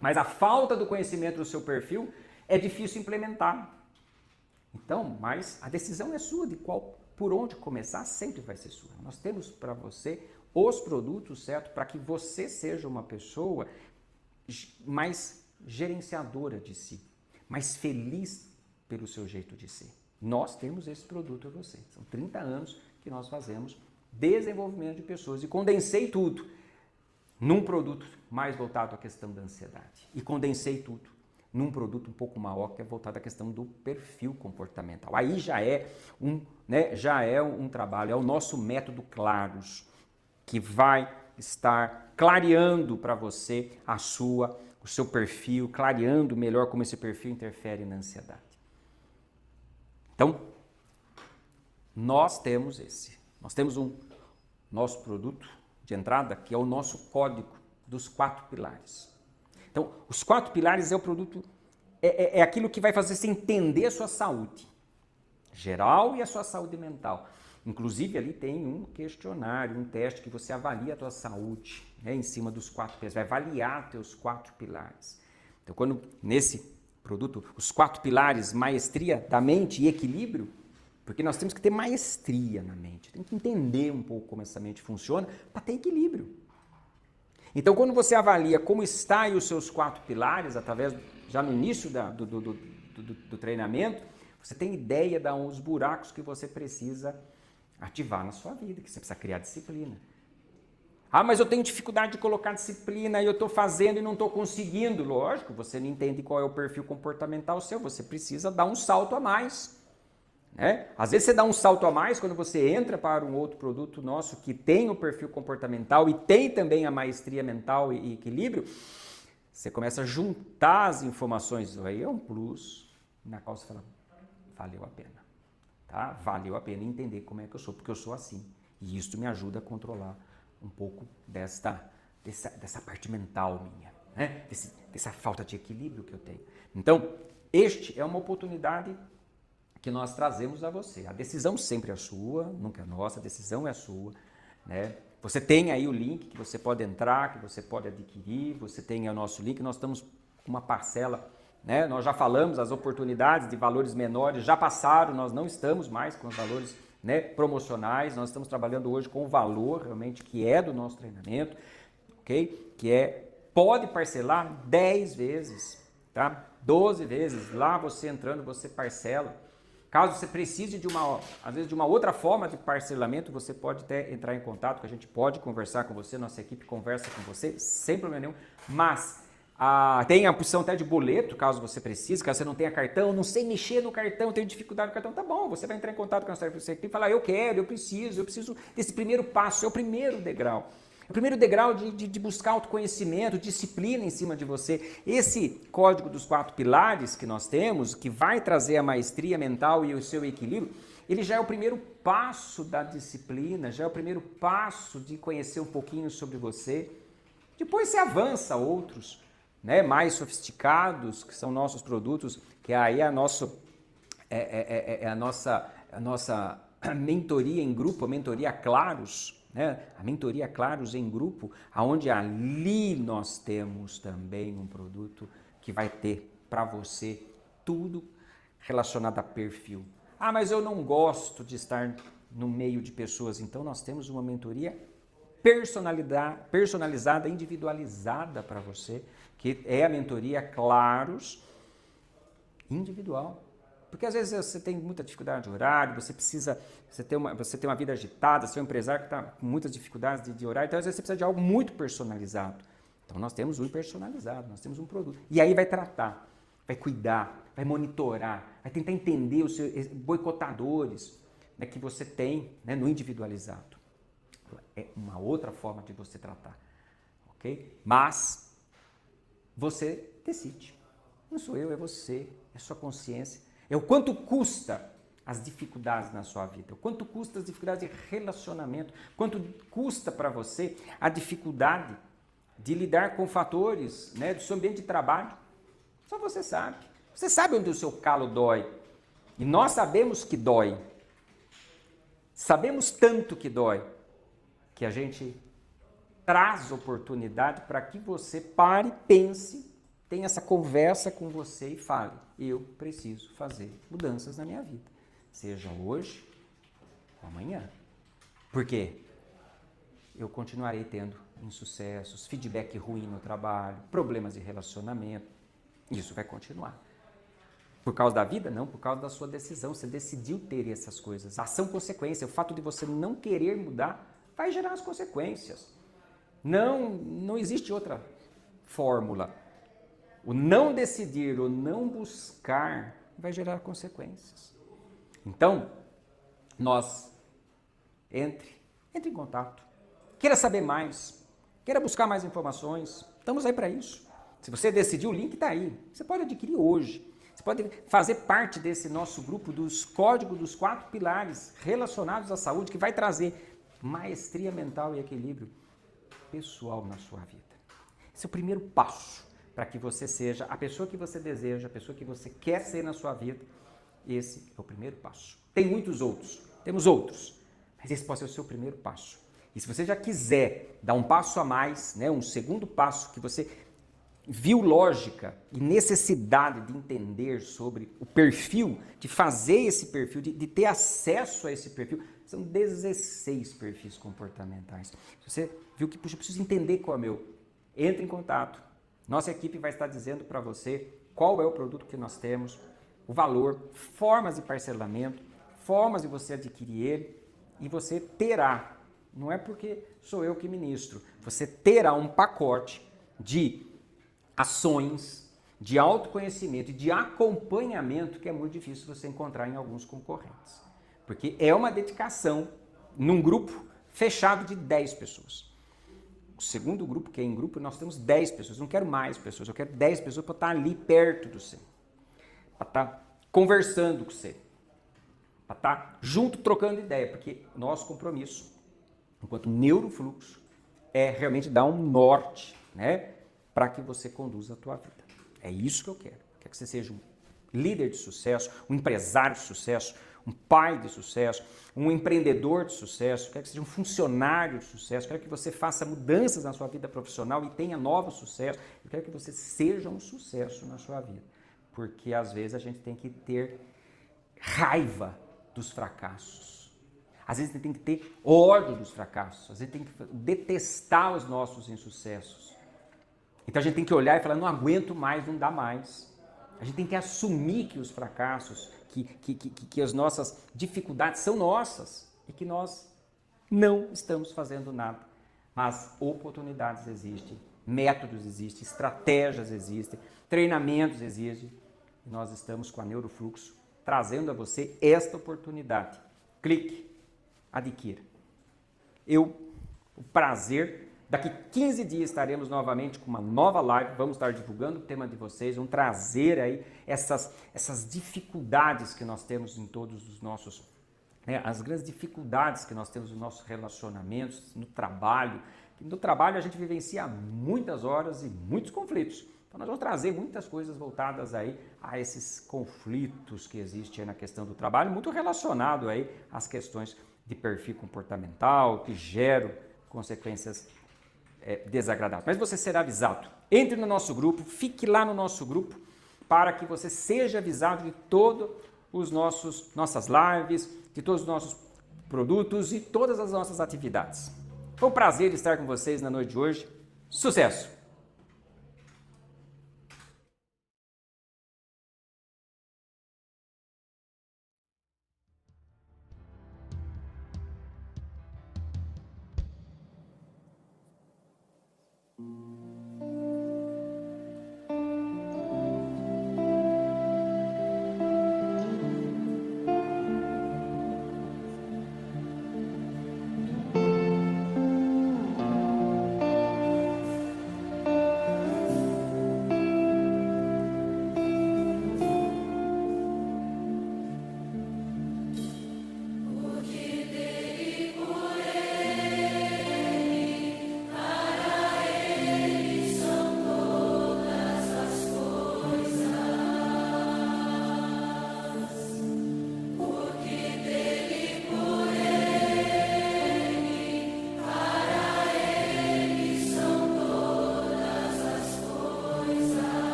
Speaker 1: mas a falta do conhecimento do seu perfil é difícil implementar. Então, mas a decisão é sua de por onde começar, sempre vai ser sua. Nós temos para você os produtos certos para que você seja uma pessoa mais gerenciadora de si, mais feliz pelo seu jeito de ser. Nós temos esse produto para você. São 30 anos que nós fazemos desenvolvimento de pessoas e condensei tudo num produto mais voltado à questão da ansiedade. E condensei tudo num produto um pouco maior, que é voltado à questão do perfil comportamental. Aí já é um trabalho, é o nosso método Claros, que vai estar clareando para você o seu perfil, clareando melhor como esse perfil interfere na ansiedade. Então, nós temos nosso produto de entrada, que é o nosso código dos 4 pilares. Então, os 4 pilares é o produto, é aquilo que vai fazer você entender a sua saúde geral e a sua saúde mental. Inclusive, ali tem um questionário, um teste que você avalia a tua saúde, né, em cima dos 4 pilares, vai avaliar teus 4 pilares. Então, quando nesse produto, os 4 pilares, maestria da mente e equilíbrio, porque nós temos que ter maestria na mente, tem que entender um pouco como essa mente funciona para ter equilíbrio. Então, quando você avalia como está aí os seus 4 pilares, através, já no início do treinamento, você tem ideia de os buracos que você precisa ativar na sua vida, que você precisa criar disciplina. Ah, mas eu tenho dificuldade de colocar disciplina e eu estou fazendo e não estou conseguindo. Lógico, você não entende qual é o perfil comportamental seu, você precisa dar um salto a mais. Né? Às vezes você dá um salto a mais quando você entra para um outro produto nosso que tem o perfil comportamental e tem também a maestria mental e equilíbrio, você começa a juntar as informações, aí é um plus, na qual você fala, valeu a pena, tá? Valeu a pena entender como é que eu sou, porque eu sou assim, e isso me ajuda a controlar um pouco dessa parte mental minha, né? Dessa falta de equilíbrio que eu tenho. Então, este é uma oportunidade que nós trazemos a você. A decisão sempre é sua, nunca é nossa, a decisão é sua, né? Você tem aí o link que você pode entrar, que você pode adquirir, você tem o nosso link, nós estamos com uma parcela, né? Nós já falamos, as oportunidades de valores menores já passaram, nós não estamos mais com os valores, né, promocionais, nós estamos trabalhando hoje com o valor realmente que é do nosso treinamento, ok? Pode parcelar 10 vezes, tá? 12 vezes, lá você entrando, você parcela. Caso você precise às vezes de uma outra forma de parcelamento, você pode até entrar em contato, que a gente pode conversar com você, nossa equipe conversa com você, sem problema nenhum, mas tem a opção até de boleto, caso você precise, caso você não tenha cartão, não sei mexer no cartão, tenho dificuldade no cartão, tá bom, você vai entrar em contato com a nossa equipe e falar, eu preciso desse primeiro passo, é o primeiro degrau. O primeiro degrau de buscar autoconhecimento, disciplina em cima de você. Esse código dos 4 pilares que nós temos, que vai trazer a maestria mental e o seu equilíbrio, ele já é o primeiro passo da disciplina, já é o primeiro passo de conhecer um pouquinho sobre você. Depois você avança outros, né, mais sofisticados, que são nossos produtos, que aí é a nossa mentoria em grupo, a mentoria Claros, né? A mentoria Claros em Grupo, onde ali nós temos também um produto que vai ter para você tudo relacionado a perfil. Ah, mas eu não gosto de estar no meio de pessoas. Então nós temos uma mentoria personalizada, individualizada para você, que é a mentoria Claros individual. Porque às vezes você tem muita dificuldade de horário, você tem uma vida agitada, você é um empresário que está com muitas dificuldades de horário, então às vezes você precisa de algo muito personalizado. Então nós temos um personalizado, nós temos um produto. E aí vai tratar, vai cuidar, vai monitorar, vai tentar entender os seus boicotadores, né, que você tem, né, no individualizado. É uma outra forma de você tratar, ok? Mas você decide. Não sou eu, é você, é sua consciência. É o quanto custa as dificuldades na sua vida, o quanto custa as dificuldades de relacionamento, quanto custa para você a dificuldade de lidar com fatores, né, do seu ambiente de trabalho. Só você sabe. Você sabe onde o seu calo dói. E nós sabemos que dói. Sabemos tanto que dói, que a gente traz oportunidade para que você pare, pense, tenha essa conversa com você e fale: eu preciso fazer mudanças na minha vida, seja hoje ou amanhã. Por quê? Eu continuarei tendo insucessos, feedback ruim no trabalho, problemas de relacionamento. Isso vai continuar. Por causa da vida? Não, por causa da sua decisão. Você decidiu ter essas coisas. Ação-consequência. O fato de você não querer mudar vai gerar as consequências. Não existe outra fórmula. O não decidir, o não buscar vai gerar consequências. Então, entre em contato. Queira saber mais, queira buscar mais informações. Estamos aí para isso. Se você decidiu, o link está aí. Você pode adquirir hoje. Você pode fazer parte desse nosso grupo dos códigos dos 4 pilares relacionados à saúde, que vai trazer maestria mental e equilíbrio pessoal na sua vida. Esse é o primeiro passo para que você seja a pessoa que você deseja, a pessoa que você quer ser na sua vida. Esse é o primeiro passo. Tem muitos outros, temos outros, mas esse pode ser o seu primeiro passo. E se você já quiser dar um passo a mais, né, um segundo passo, que você viu lógica e necessidade de entender sobre o perfil, de fazer esse perfil, de ter acesso a esse perfil, são 16 perfis comportamentais. Se você viu que, puxa, eu preciso entender qual é o meu, entre em contato. Nossa equipe vai estar dizendo para você qual é o produto que nós temos, o valor, formas de parcelamento, formas de você adquirir ele, e você terá, não é porque sou eu que ministro, você terá um pacote de ações, de autoconhecimento e de acompanhamento que é muito difícil você encontrar em alguns concorrentes. Porque é uma dedicação num grupo fechado de 10 pessoas. O segundo grupo, que é em grupo, nós temos 10 pessoas. Eu não quero mais pessoas, eu quero 10 pessoas para estar ali perto do você. Para estar conversando com você. Para estar junto, trocando ideia. Porque o nosso compromisso, enquanto neurofluxo, é realmente dar um norte, né, para que você conduza a tua vida. É isso que eu quero. Quero que você seja um líder de sucesso, um empresário de sucesso, um pai de sucesso, um empreendedor de sucesso, quero que seja um funcionário de sucesso, quero que você faça mudanças na sua vida profissional e tenha novos sucessos. Eu quero que você seja um sucesso na sua vida. Porque às vezes a gente tem que ter raiva dos fracassos. Às vezes a gente tem que ter ódio dos fracassos. Às vezes tem que detestar os nossos insucessos. Então a gente tem que olhar e falar: não aguento mais, não dá mais. A gente tem que assumir que os fracassos, que as nossas dificuldades são nossas e que nós não estamos fazendo nada. Mas oportunidades existem, métodos existem, estratégias existem, treinamentos existem. E nós estamos com a Neurofluxo trazendo a você esta oportunidade. Clique, adquira. O prazer. Daqui 15 dias estaremos novamente com uma nova live, vamos estar divulgando o tema de vocês, vamos trazer aí essas dificuldades que nós temos em todos os nossos, né, as grandes dificuldades que nós temos nos nossos relacionamentos, no trabalho. No trabalho a gente vivencia muitas horas e muitos conflitos. Então nós vamos trazer muitas coisas voltadas aí a esses conflitos que existem na questão do trabalho, muito relacionado aí às questões de perfil comportamental, que geram consequências desagradáveis. Mas você será avisado. Entre no nosso grupo, fique lá no nosso grupo para que você seja avisado de todos os nossas lives, de todos os nossos produtos e todas as nossas atividades. Foi um prazer estar com vocês na noite de hoje. Sucesso!